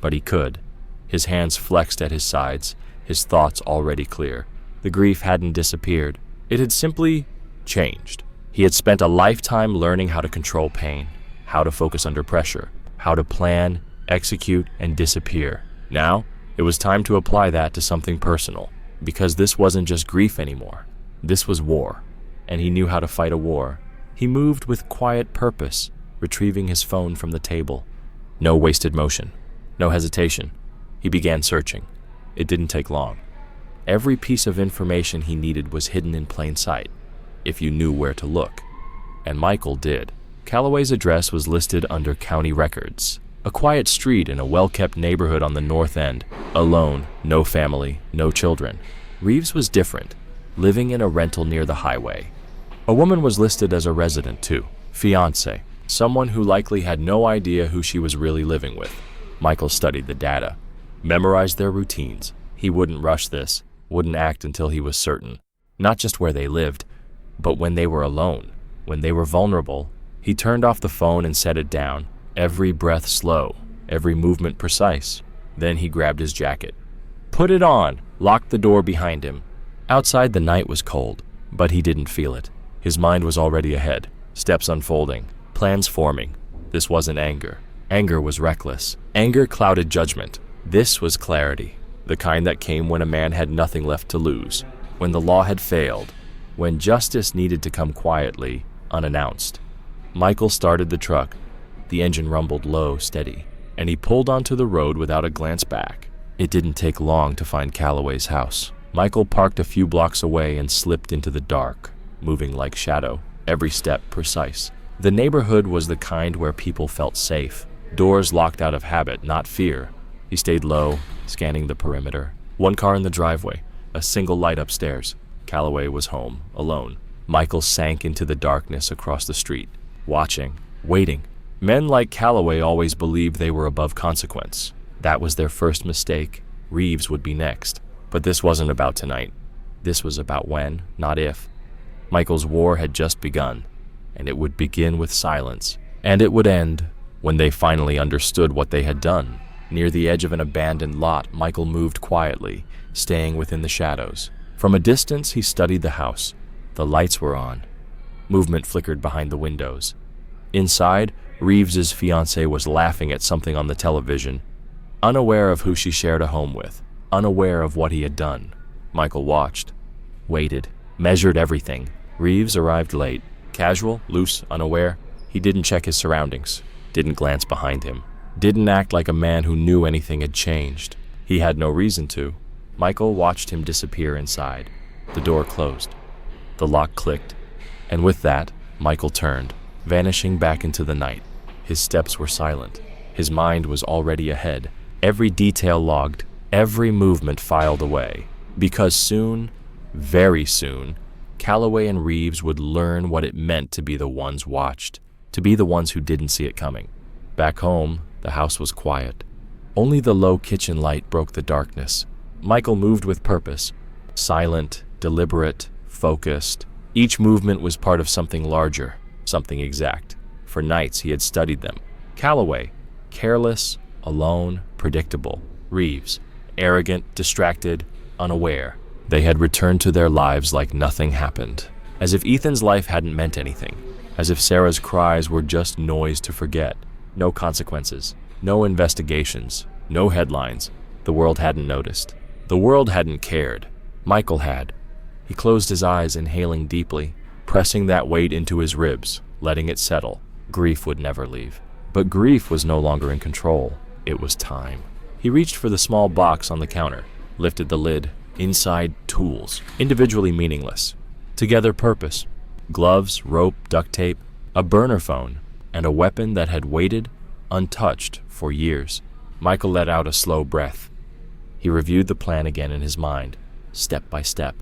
But he could. His hands flexed at his sides, his thoughts already clear. The grief hadn't disappeared. It had simply changed. He had spent a lifetime learning how to control pain, how to focus under pressure, how to plan, execute, and disappear. Now, it was time to apply that to something personal, because this wasn't just grief anymore. This was war. And he knew how to fight a war. He moved with quiet purpose, retrieving his phone from the table. No wasted motion, no hesitation. He began searching. It didn't take long. Every piece of information he needed was hidden in plain sight, if you knew where to look. And Michael did. Calloway's address was listed under county records. A quiet street in a well-kept neighborhood on the north end. Alone, no family, no children. Reeves was different, living in a rental near the highway. A woman was listed as a resident too, fiancé, someone who likely had no idea who she was really living with. Michael studied the data, memorized their routines. He wouldn't rush this, wouldn't act until he was certain. Not just where they lived, but when they were alone, when they were vulnerable. He turned off the phone and set it down, every breath slow, every movement precise. Then he grabbed his jacket. Put it on, locked the door behind him. Outside the night was cold, but he didn't feel it. His mind was already ahead, steps unfolding, plans forming. This wasn't anger. Anger was reckless. Anger clouded judgment. This was clarity, the kind that came when a man had nothing left to lose, when the law had failed, when justice needed to come quietly, unannounced. Michael started the truck. The engine rumbled low, steady, and he pulled onto the road without a glance back. It didn't take long to find Calloway's house. Michael parked a few blocks away and slipped into the dark, moving like shadow, every step precise. The neighborhood was the kind where people felt safe, doors locked out of habit, not fear. He stayed low, scanning the perimeter. One car in the driveway, a single light upstairs. Calloway was home, alone. Michael sank into the darkness across the street, watching, waiting. Men like Calloway always believed they were above consequence. That was their first mistake. Reeves would be next. But this wasn't about tonight. This was about when, not if. Michael's war had just begun, and it would begin with silence. And it would end when they finally understood what they had done. Near the edge of an abandoned lot, Michael moved quietly, staying within the shadows. From a distance, he studied the house. The lights were on. Movement flickered behind the windows. Inside, Reeves's fiancée was laughing at something on the television, unaware of who she shared a home with, unaware of what he had done. Michael watched, waited, measured everything. Reeves arrived late, casual, loose, unaware. He didn't check his surroundings, didn't glance behind him, didn't act like a man who knew anything had changed. He had no reason to. Michael watched him disappear inside. The door closed. The lock clicked, and with that, Michael turned, vanishing back into the night. His steps were silent. His mind was already ahead, every detail logged, every movement filed away. Because soon, very soon, Calloway and Reeves would learn what it meant to be the ones watched, to be the ones who didn't see it coming. Back home, the house was quiet. Only the low kitchen light broke the darkness. Michael moved with purpose, silent, deliberate, focused. Each movement was part of something larger, something exact. For nights he had studied them. Calloway, careless, alone, predictable. Reeves, arrogant, distracted, unaware. They had returned to their lives like nothing happened. As if Ethan's life hadn't meant anything. As if Sarah's cries were just noise to forget. No consequences. No investigations. No headlines. The world hadn't noticed. The world hadn't cared. Michael had. He closed his eyes, inhaling deeply, pressing that weight into his ribs, letting it settle. Grief would never leave. But grief was no longer in control. It was time. He reached for the small box on the counter, lifted the lid. Inside, tools, individually meaningless. Together, purpose. Gloves, rope, duct tape, a burner phone, and a weapon that had waited, untouched, for years. Michael let out a slow breath. He reviewed the plan again in his mind, step by step.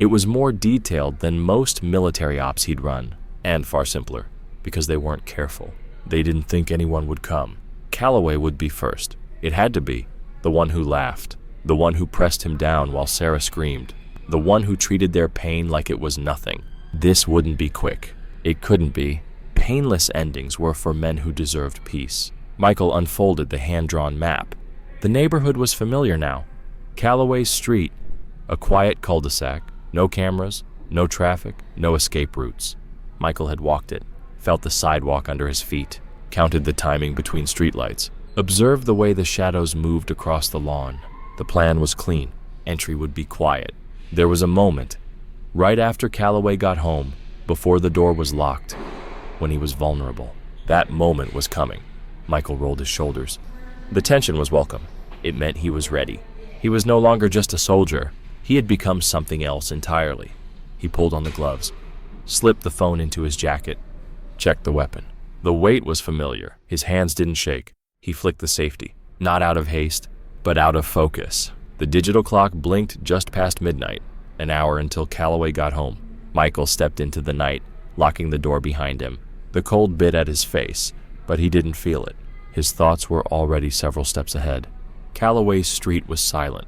It was more detailed than most military ops he'd run, and far simpler, because they weren't careful. They didn't think anyone would come. Calloway would be first. It had to be. The one who laughed. The one who pressed him down while Sarah screamed. The one who treated their pain like it was nothing. This wouldn't be quick. It couldn't be. Painless endings were for men who deserved peace. Michael unfolded the hand-drawn map. The neighborhood was familiar now. Calloway's Street, a quiet cul-de-sac, no cameras, no traffic, no escape routes. Michael had walked it, felt the sidewalk under his feet, counted the timing between streetlights, observed the way the shadows moved across the lawn. The plan was clean. Entry would be quiet. There was a moment, right after Calloway got home, before the door was locked, when he was vulnerable. That moment was coming. Michael rolled his shoulders. The tension was welcome. It meant he was ready. He was no longer just a soldier. He had become something else entirely. He pulled on the gloves, slipped the phone into his jacket, checked the weapon. The weight was familiar. His hands didn't shake. He flicked the safety, not out of haste, but out of focus. The digital clock blinked just past midnight, an hour until Calloway got home. Michael stepped into the night, locking the door behind him. The cold bit at his face, but he didn't feel it. His thoughts were already several steps ahead. Calloway's Street was silent.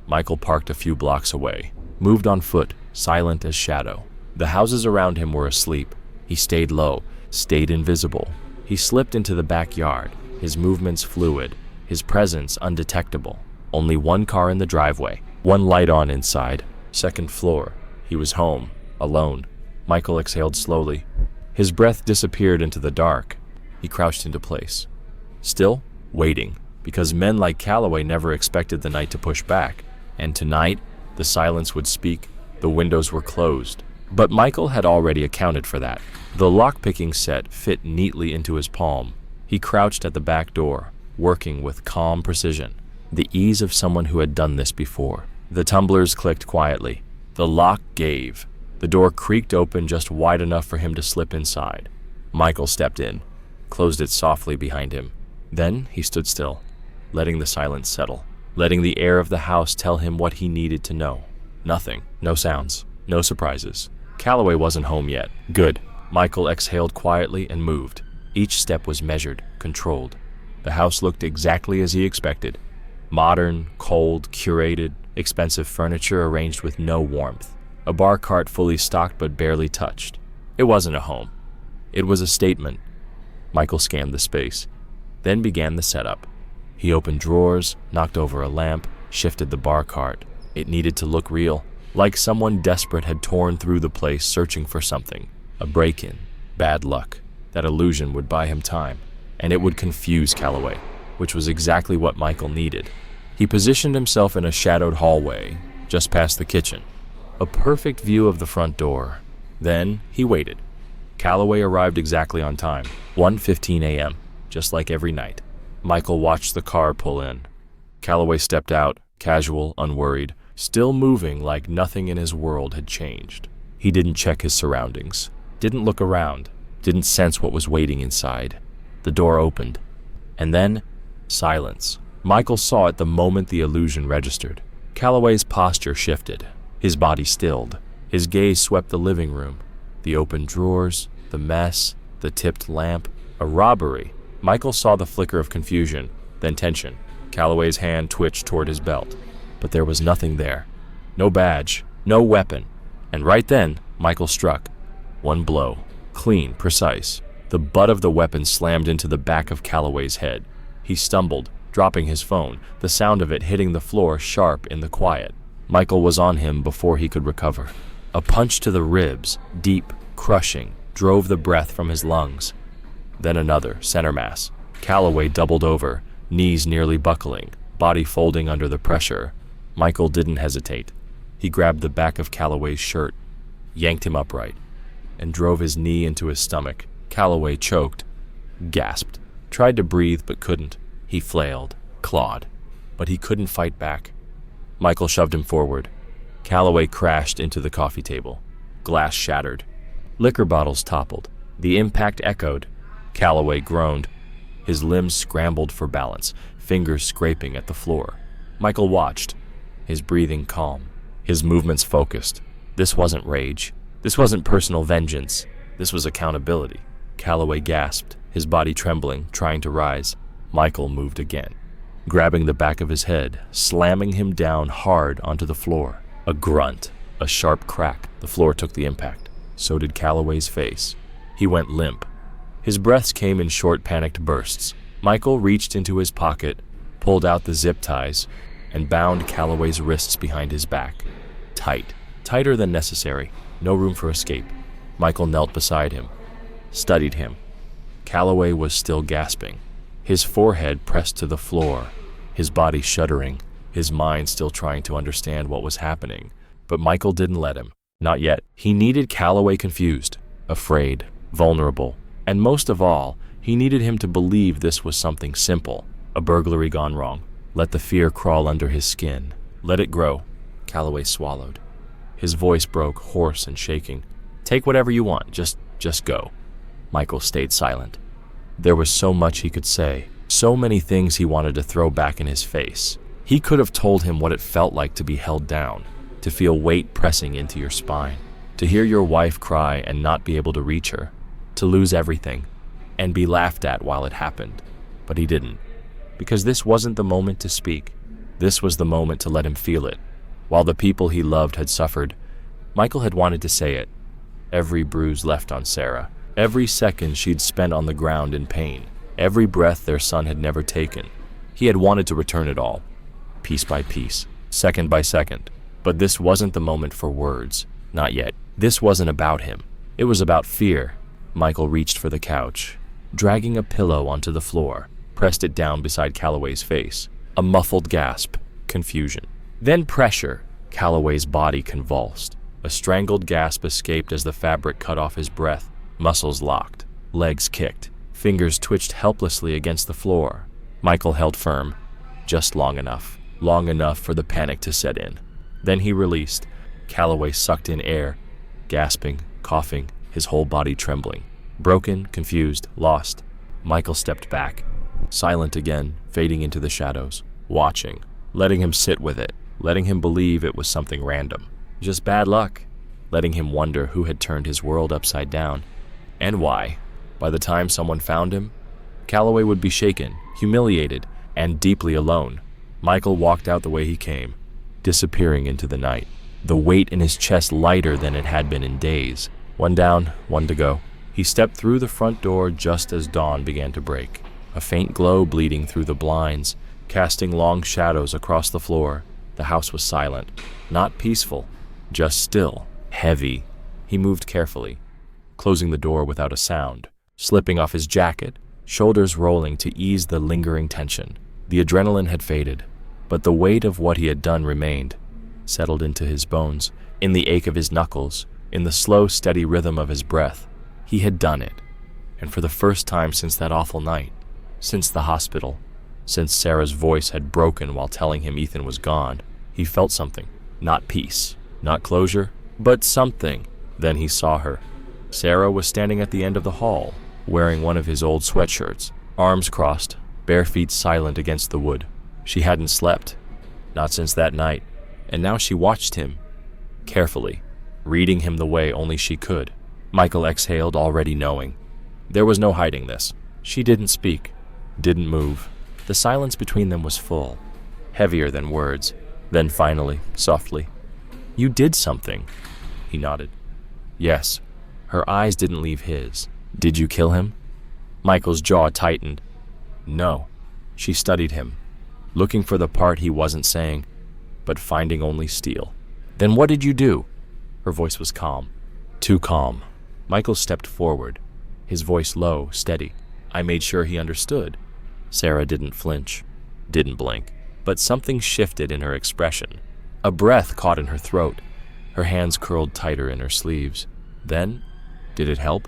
Michael parked a few blocks away, moved on foot, silent as shadow. The houses around him were asleep. He stayed low, stayed invisible. He slipped into the backyard, his movements fluid, his presence undetectable. Only one car in the driveway, one light on inside. Second floor. He was home, alone. Michael exhaled slowly. His breath disappeared into the dark. He crouched into place. Still, waiting, because men like Calloway never expected the night to push back. And tonight, the silence would speak. The windows were closed. But Michael had already accounted for that. The lock-picking set fit neatly into his palm. He crouched at the back door, working with calm precision, the ease of someone who had done this before. The tumblers clicked quietly. The lock gave. The door creaked open just wide enough for him to slip inside. Michael stepped in, closed it softly behind him. Then he stood still, letting the silence settle, letting the air of the house tell him what he needed to know. Nothing. No sounds. No surprises. Calloway wasn't home yet. Good. Michael exhaled quietly and moved. Each step was measured, controlled. The house looked exactly as he expected. Modern, cold, curated, expensive furniture arranged with no warmth. A bar cart fully stocked but barely touched. It wasn't a home. It was a statement. Michael scanned the space, then began the setup. He opened drawers, knocked over a lamp, shifted the bar cart. It needed to look real, like someone desperate had torn through the place searching for something. A break-in. Bad luck. That illusion would buy him time, and it would confuse Calloway, which was exactly what Michael needed. He positioned himself in a shadowed hallway, just past the kitchen. A perfect view of the front door. Then he waited. Calloway arrived exactly on time, 1:15 a.m., just like every night. Michael watched the car pull in. Calloway stepped out, casual, unworried, still moving like nothing in his world had changed. He didn't check his surroundings, didn't look around, didn't sense what was waiting inside. The door opened, and then silence. Michael saw it the moment the illusion registered. Calloway's posture shifted, his body stilled. His gaze swept the living room, the open drawers, the mess, the tipped lamp. A robbery. Michael saw the flicker of confusion, then tension. Calloway's hand twitched toward his belt, but there was nothing there. No badge, no weapon. And right then, Michael struck. One blow, clean, precise. The butt of the weapon slammed into the back of Calloway's head. He stumbled, dropping his phone, the sound of it hitting the floor sharp in the quiet. Michael was on him before he could recover. A punch to the ribs, deep, crushing, drove the breath from his lungs. Then another, center mass. Calloway doubled over, knees nearly buckling, body folding under the pressure. Michael didn't hesitate. He grabbed the back of Calloway's shirt, yanked him upright, and drove his knee into his stomach. Calloway choked, gasped, tried to breathe but couldn't. He flailed, clawed, but he couldn't fight back. Michael shoved him forward. Calloway crashed into the coffee table. Glass shattered. Liquor bottles toppled. The impact echoed. Calloway groaned. His limbs scrambled for balance, fingers scraping at the floor. Michael watched, his breathing calm, his movements focused. This wasn't rage. This wasn't personal vengeance. This was accountability. Calloway gasped, his body trembling, trying to rise. Michael moved again, grabbing the back of his head, slamming him down hard onto the floor. A grunt, a sharp crack. The floor took the impact. So did Calloway's face. He went limp. His breaths came in short, panicked bursts. Michael reached into his pocket, pulled out the zip ties, and bound Calloway's wrists behind his back. Tight, tighter than necessary. No room for escape. Michael knelt beside him, studied him. Calloway was still gasping, his forehead pressed to the floor, his body shuddering, his mind still trying to understand what was happening. But Michael didn't let him. Not yet. He needed Calloway confused, afraid, vulnerable, and most of all, he needed him to believe this was something simple, a burglary gone wrong. Let the fear crawl under his skin. Let it grow. Calloway swallowed. His voice broke, hoarse and shaking. Take whatever you want, just go. Michael stayed silent. There was so much he could say, so many things he wanted to throw back in his face. He could have told him what it felt like to be held down, to feel weight pressing into your spine, to hear your wife cry and not be able to reach her, to lose everything, and be laughed at while it happened. But he didn't, because this wasn't the moment to speak. This was the moment to let him feel it. While the people he loved had suffered, Michael had wanted to say it. Every bruise left on Sarah, every second she'd spent on the ground in pain, every breath their son had never taken. He had wanted to return it all, piece by piece, second by second. But this wasn't the moment for words. Not yet. This wasn't about him. It was about fear. Michael reached for the couch, dragging a pillow onto the floor, pressed it down beside Calloway's face. A muffled gasp, confusion. Then pressure. Calloway's body convulsed. A strangled gasp escaped as the fabric cut off his breath. Muscles locked, legs kicked, fingers twitched helplessly against the floor. Michael held firm, just long enough for the panic to set in. Then he released. Calloway sucked in air, gasping, coughing, his whole body trembling. Broken, confused, lost. Michael stepped back, silent again, fading into the shadows, watching, letting him sit with it, letting him believe it was something random. Just bad luck, letting him wonder who had turned his world upside down, and why. By the time someone found him, Calloway would be shaken, humiliated, and deeply alone. Michael walked out the way he came, disappearing into the night, the weight in his chest lighter than it had been in days. One down, one to go. He stepped through the front door just as dawn began to break, a faint glow bleeding through the blinds, casting long shadows across the floor. The house was silent, not peaceful, just still, heavy. He moved carefully, closing the door without a sound, slipping off his jacket, shoulders rolling to ease the lingering tension. The adrenaline had faded, but the weight of what he had done remained, settled into his bones, in the ache of his knuckles, in the slow, steady rhythm of his breath. He had done it, and for the first time since that awful night, since the hospital, since Sarah's voice had broken while telling him Ethan was gone, he felt something. Not peace, not closure, but something. Then he saw her. Sarah was standing at the end of the hall, wearing one of his old sweatshirts, arms crossed, bare feet silent against the wood. She hadn't slept, not since that night, and now she watched him, carefully, reading him the way only she could. Michael exhaled, already knowing. There was no hiding this. She didn't speak, didn't move. The silence between them was full, heavier than words. Then finally, softly, "You did something." He nodded. Yes. Her eyes didn't leave his. "Did you kill him?" Michael's jaw tightened. No. She studied him, looking for the part he wasn't saying, but finding only steel. "Then what did you do?" Her voice was calm. Too calm. Michael stepped forward, his voice low, steady. "I made sure he understood." Sarah didn't flinch, didn't blink, but something shifted in her expression. A breath caught in her throat. Her hands curled tighter in her sleeves. Then, did it help?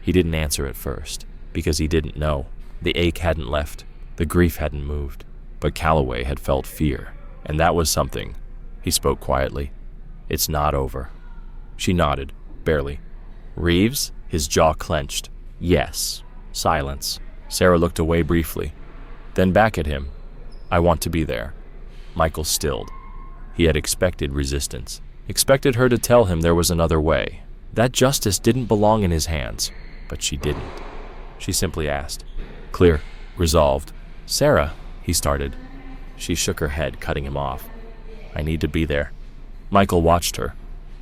He didn't answer at first, because he didn't know. The ache hadn't left, the grief hadn't moved, but Calloway had felt fear, and that was something. He spoke quietly. "It's not over." She nodded, barely. "Reeves?" His jaw clenched. "Yes." Silence. Sarah looked away briefly, then back at him. "I want to be there." Michael stilled. He had expected resistance, expected her to tell him there was another way, that justice didn't belong in his hands, but she didn't. She simply asked. "Clear, resolved." "Sarah," he started. She shook her head, cutting him off. "I need to be there." Michael watched her,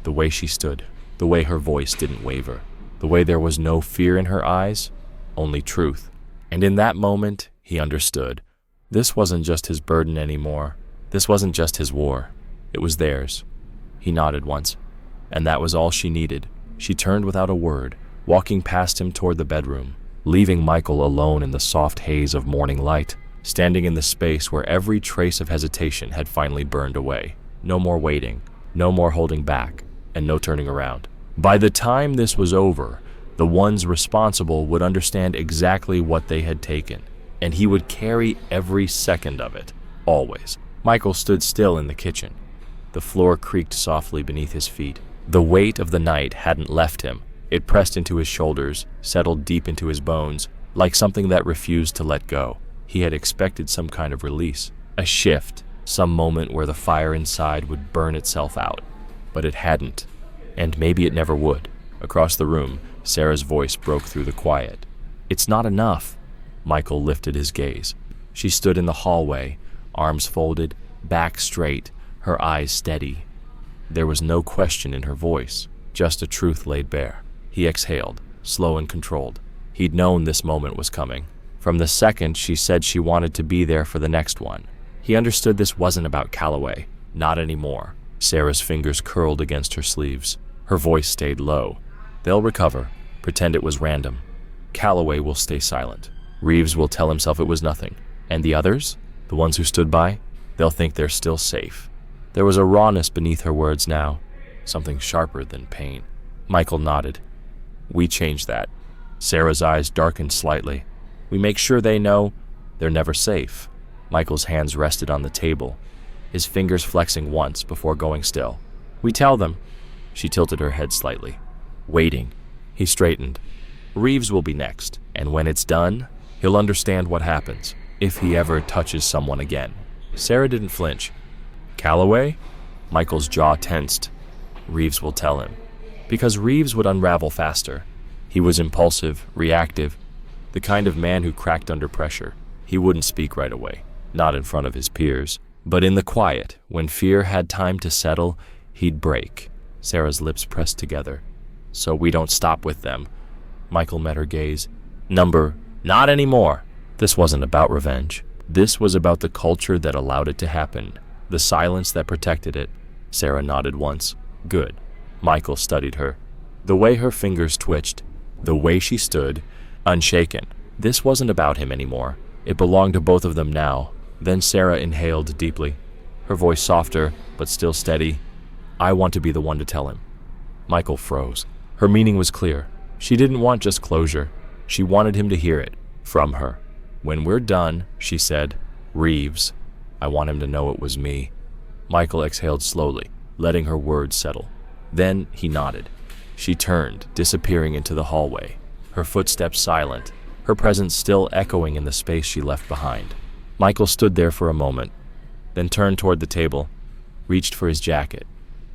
the way she stood, the way her voice didn't waver, the way there was no fear in her eyes, only truth. And in that moment, he understood. This wasn't just his burden anymore. This wasn't just his war. It was theirs. He nodded once, and that was all she needed. She turned without a word, walking past him toward the bedroom, leaving Michael alone in the soft haze of morning light, standing in the space where every trace of hesitation had finally burned away. No more waiting, no more holding back, and no turning around. By the time this was over, the ones responsible would understand exactly what they had taken, and he would carry every second of it, always. Michael stood still in the kitchen. The floor creaked softly beneath his feet. The weight of the night hadn't left him. It pressed into his shoulders, settled deep into his bones, like something that refused to let go. He had expected some kind of release, a shift, some moment where the fire inside would burn itself out. But it hadn't, and maybe it never would. Across the room, Sarah's voice broke through the quiet. "It's not enough." Michael lifted his gaze. She stood in the hallway, arms folded, back straight, her eyes steady. There was no question in her voice, just a truth laid bare. He exhaled, slow and controlled. He'd known this moment was coming. From the second she said she wanted to be there for the next one. He understood this wasn't about Calloway. Not anymore. Sarah's fingers curled against her sleeves. Her voice stayed low. "They'll recover. Pretend it was random. Calloway will stay silent. Reeves will tell himself it was nothing. And the others? The ones who stood by? They'll think they're still safe." There was a rawness beneath her words now, something sharper than pain. Michael nodded. We change that. Sarah's eyes darkened slightly. We make sure they know they're never safe. Michael's hands rested on the table, his fingers flexing once before going still. We tell them. She tilted her head slightly. Waiting. He straightened. Reeves will be next, and when it's done, he'll understand what happens if he ever touches someone again. Sarah didn't flinch. Calloway? Michael's jaw tensed. Reeves will tell him. Because Reeves would unravel faster. He was impulsive, reactive, the kind of man who cracked under pressure. He wouldn't speak right away, not in front of his peers. But in the quiet, when fear had time to settle, he'd break. Sarah's lips pressed together. So we don't stop with them. Michael met her gaze. Not anymore. This wasn't about revenge. This was about the culture that allowed it to happen, the silence that protected it. Sarah nodded once. Good. Michael studied her. The way her fingers twitched, the way she stood, unshaken. This wasn't about him anymore. It belonged to both of them now. Then Sarah inhaled deeply, her voice softer, but still steady. I want to be the one to tell him. Michael froze. Her meaning was clear. She didn't want just closure. She wanted him to hear it, from her. When we're done, she said, Reeves, I want him to know it was me. Michael exhaled slowly, letting her words settle. Then he nodded. She turned, disappearing into the hallway, her footsteps silent, her presence still echoing in the space she left behind. Michael stood there for a moment, then turned toward the table, reached for his jacket.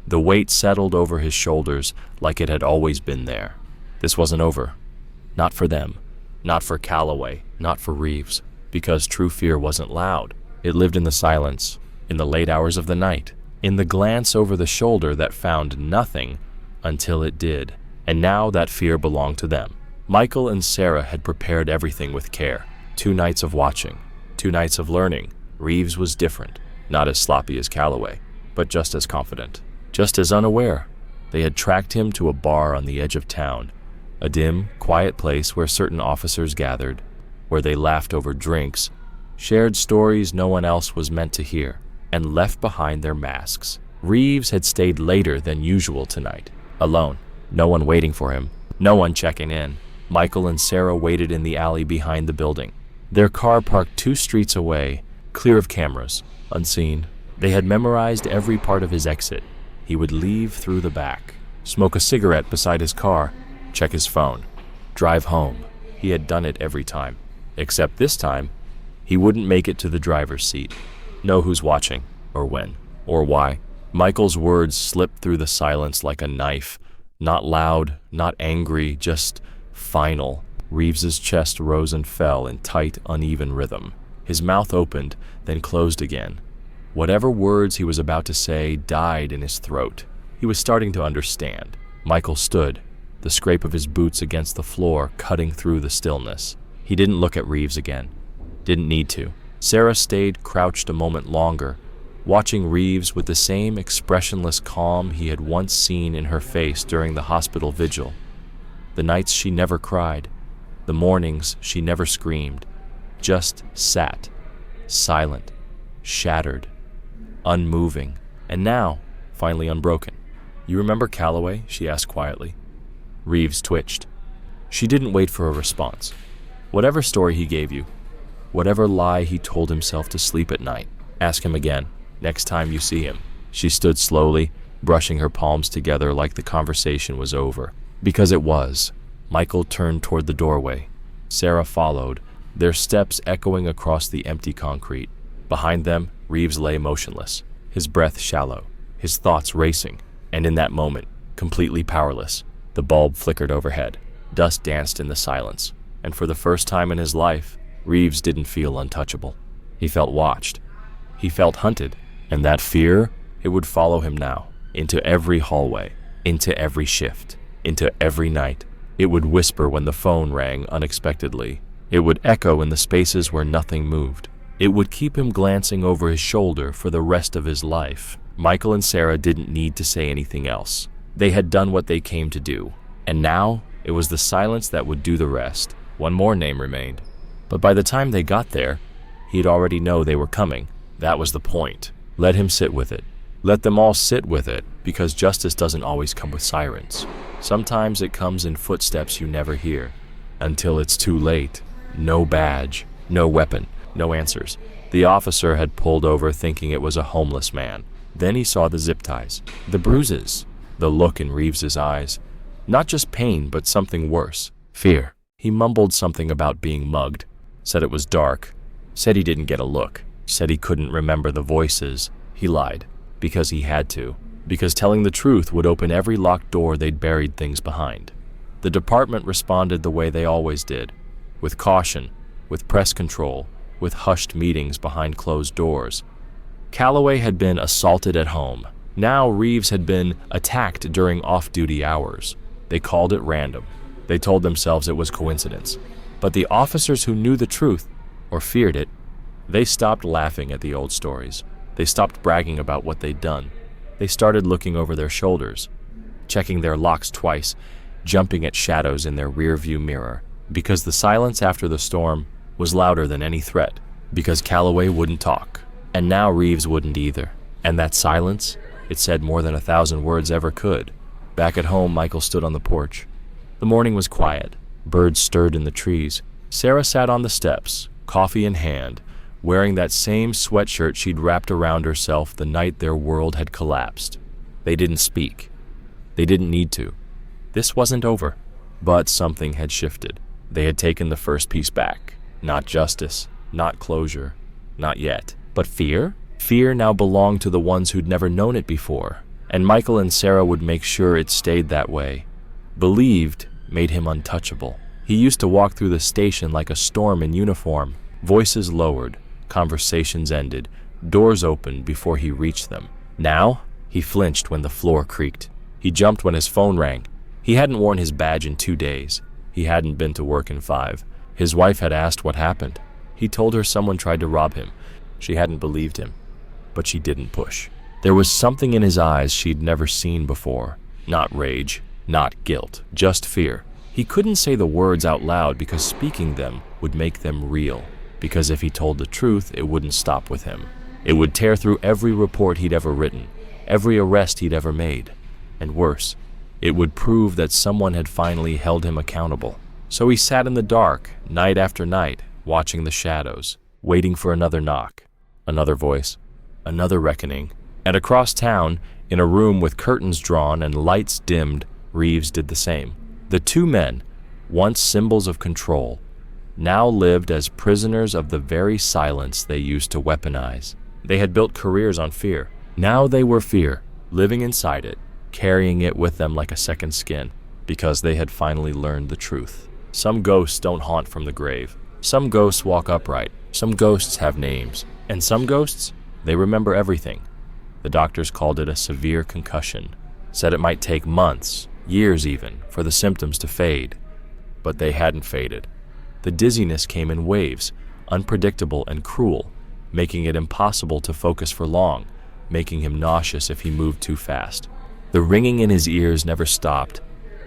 The weight settled over his shoulders like it had always been there. This wasn't over. Not for them. Not for Calloway. Not for Reeves. Because true fear wasn't loud. It lived in the silence, in the late hours of the night, in the glance over the shoulder that found nothing until it did. And now that fear belonged to them. Michael and Sarah had prepared everything with care. 2 nights of watching. 2 nights of learning. Reeves was different. Not as sloppy as Calloway, but just as confident. Just as unaware. They had tracked him to a bar on the edge of town, a dim, quiet place where certain officers gathered, where they laughed over drinks, shared stories no one else was meant to hear, and left behind their masks. Reeves had stayed later than usual tonight, alone, no one waiting for him, no one checking in. Michael and Sarah waited in the alley behind the building, their car parked 2 streets away, clear of cameras, unseen. They had memorized every part of his exit. He would leave through the back, smoke a cigarette beside his car, check his phone, drive home. He had done it every time. Except this time, he wouldn't make it to the driver's seat. Know who's watching, or when, or why. Michael's words slipped through the silence like a knife. Not loud, not angry, just final. Reeves's chest rose and fell in tight, uneven rhythm. His mouth opened, then closed again. Whatever words he was about to say died in his throat. He was starting to understand. Michael stood, the scrape of his boots against the floor cutting through the stillness. He didn't look at Reeves again. Didn't need to. Sarah stayed crouched a moment longer, watching Reeves with the same expressionless calm he had once seen in her face during the hospital vigil. The nights she never cried, the mornings she never screamed, just sat, silent, shattered, unmoving, and now, finally unbroken. You remember Calloway? She asked quietly. Reeves twitched. She didn't wait for a response. Whatever story he gave you, whatever lie he told himself to sleep at night, ask him again, next time you see him. She stood slowly, brushing her palms together like the conversation was over. Because it was. Michael turned toward the doorway. Sarah followed, their steps echoing across the empty concrete. Behind them, Reeves lay motionless, his breath shallow, his thoughts racing, and in that moment, completely powerless, the bulb flickered overhead. Dust danced in the silence, and for the first time in his life, Reeves didn't feel untouchable. He felt watched. He felt hunted, and that fear, it would follow him now, into every hallway, into every shift, into every night. It would whisper when the phone rang unexpectedly. It would echo in the spaces where nothing moved. It would keep him glancing over his shoulder for the rest of his life. Michael and Sarah didn't need to say anything else. They had done what they came to do, and now it was the silence that would do the rest. One more name remained. But by the time they got there, he'd already know they were coming. That was the point. Let him sit with it. Let them all sit with it, because justice doesn't always come with sirens. Sometimes it comes in footsteps you never hear, until it's too late. No badge, no weapon, no answers. The officer had pulled over thinking it was a homeless man. Then he saw the zip ties, the bruises, the look in Reeves's eyes. Not just pain, but something worse, fear. He mumbled something about being mugged, said it was dark, said he didn't get a look, said he couldn't remember the voices. He lied, because he had to, because telling the truth would open every locked door they'd buried things behind. The department responded the way they always did, with caution, with press control, with hushed meetings behind closed doors. Calloway had been assaulted at home. Now Reeves had been attacked during off-duty hours. They called it random. They told themselves it was coincidence. But the officers who knew the truth, or feared it, they stopped laughing at the old stories. They stopped bragging about what they'd done. They started looking over their shoulders, checking their locks twice, jumping at shadows in their rear-view mirror, because the silence after the storm was louder than any threat, because Calloway wouldn't talk, and now Reeves wouldn't either. And that silence, it said more than 1,000 words ever could. Back at home, Michael stood on the porch. The morning was quiet. Birds stirred in the trees. Sarah sat on the steps, coffee in hand, wearing that same sweatshirt she'd wrapped around herself the night their world had collapsed. They didn't speak. They didn't need to. This wasn't over. But something had shifted. They had taken the first piece back. Not justice, not closure, not yet. But fear? Fear now belonged to the ones who'd never known it before, and Michael and Sarah would make sure it stayed that way. Believed made him untouchable. He used to walk through the station like a storm in uniform. Voices lowered, conversations ended, doors opened before he reached them. Now, he flinched when the floor creaked. He jumped when his phone rang. He hadn't worn his badge in 2 days. He hadn't been to work in 5. His wife had asked what happened. He told her someone tried to rob him. She hadn't believed him, but she didn't push. There was something in his eyes she'd never seen before. Not rage, not guilt, just fear. He couldn't say the words out loud because speaking them would make them real. Because if he told the truth, it wouldn't stop with him. It would tear through every report he'd ever written, every arrest he'd ever made. And worse, it would prove that someone had finally held him accountable. So he sat in the dark, night after night, watching the shadows, waiting for another knock, another voice, another reckoning. And across town, in a room with curtains drawn and lights dimmed, Reeves did the same. The two men, once symbols of control, now lived as prisoners of the very silence they used to weaponize. They had built careers on fear. Now they were fear, living inside it, carrying it with them like a second skin, because they had finally learned the truth. Some ghosts don't haunt from the grave. Some ghosts walk upright. Some ghosts have names. And some ghosts, they remember everything. The doctors called it a severe concussion, said it might take months, years even, for the symptoms to fade. But they hadn't faded. The dizziness came in waves, unpredictable and cruel, making it impossible to focus for long, making him nauseous if he moved too fast. The ringing in his ears never stopped,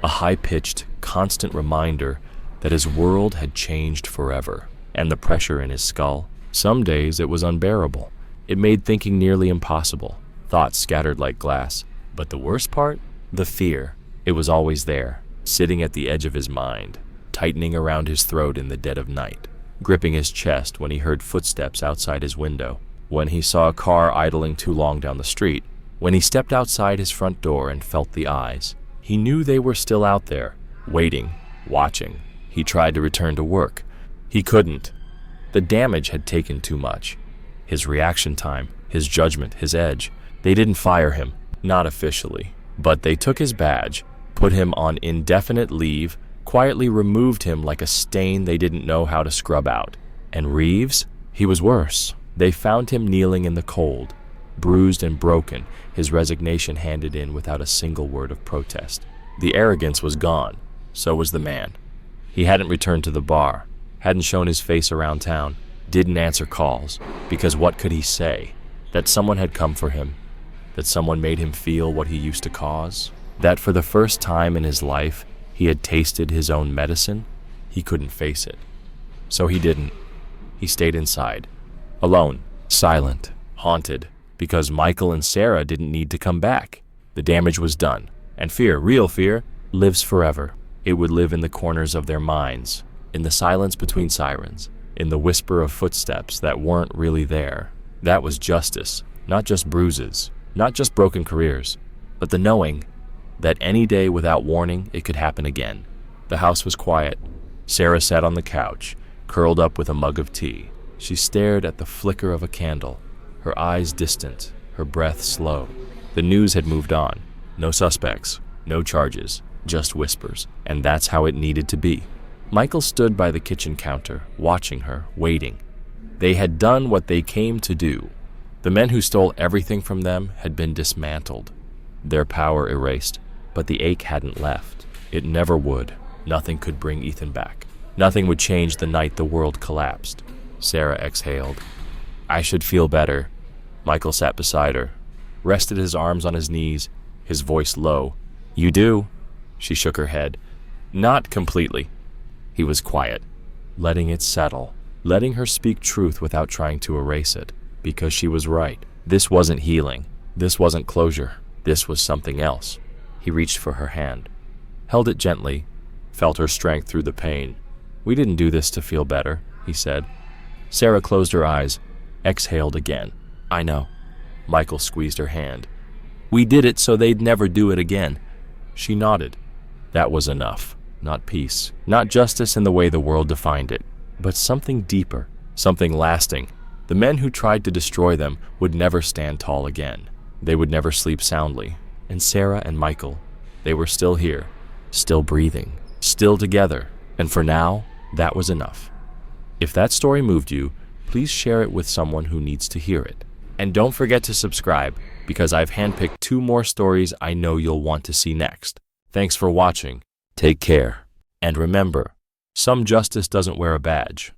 a high-pitched, constant reminder that his world had changed forever. And the pressure in his skull, some days it was unbearable. It made thinking nearly impossible, thoughts scattered like glass. But the worst part? The fear. It was always there, sitting at the edge of his mind, tightening around his throat in the dead of night, gripping his chest when he heard footsteps outside his window, when he saw a car idling too long down the street, when he stepped outside his front door and felt the eyes. He knew they were still out there, waiting, watching. He tried to return to work. He couldn't. The damage had taken too much. His reaction time, his judgment, his edge. They didn't fire him, not officially, but they took his badge, put him on indefinite leave, quietly removed him like a stain they didn't know how to scrub out. And Reeves? He was worse. They found him kneeling in the cold, bruised and broken, his resignation handed in without a single word of protest. The arrogance was gone. So was the man. He hadn't returned to the bar, hadn't shown his face around town, didn't answer calls, because what could he say? That someone had come for him, that someone made him feel what he used to cause, that for the first time in his life he had tasted his own medicine? He couldn't face it. So he didn't. He stayed inside, alone, silent, haunted, because Michael and Sarah didn't need to come back. The damage was done, and fear, real fear, lives forever. It would live in the corners of their minds, in the silence between sirens, in the whisper of footsteps that weren't really there. That was justice, not just bruises, not just broken careers, but the knowing that any day without warning it could happen again. The house was quiet. Sarah sat on the couch, curled up with a mug of tea. She stared at the flicker of a candle, her eyes distant, her breath slow. The news had moved on. No suspects, no charges, just whispers, and that's how it needed to be. Michael stood by the kitchen counter, watching her, waiting. They had done what they came to do. The men who stole everything from them had been dismantled, their power erased, but the ache hadn't left. It never would. Nothing could bring Ethan back. Nothing would change the night the world collapsed. Sarah exhaled. I should feel better. Michael sat beside her, rested his arms on his knees, his voice low. You do? She shook her head. Not completely. He was quiet, letting it settle, letting her speak truth without trying to erase it, because she was right. This wasn't healing. This wasn't closure. This was something else. He reached for her hand, held it gently, felt her strength through the pain. We didn't do this to feel better, he said. Sarah closed her eyes, exhaled again. I know. Michael squeezed her hand. We did it so they'd never do it again. She nodded. That was enough. Not peace, not justice in the way the world defined it, but something deeper, something lasting. The men who tried to destroy them would never stand tall again. They would never sleep soundly. And Sarah and Michael, they were still here, still breathing, still together. And for now, that was enough. If that story moved you, please share it with someone who needs to hear it. And don't forget to subscribe, because I've handpicked 2 more stories I know you'll want to see next. Thanks for watching. Take care. And remember, some justice doesn't wear a badge.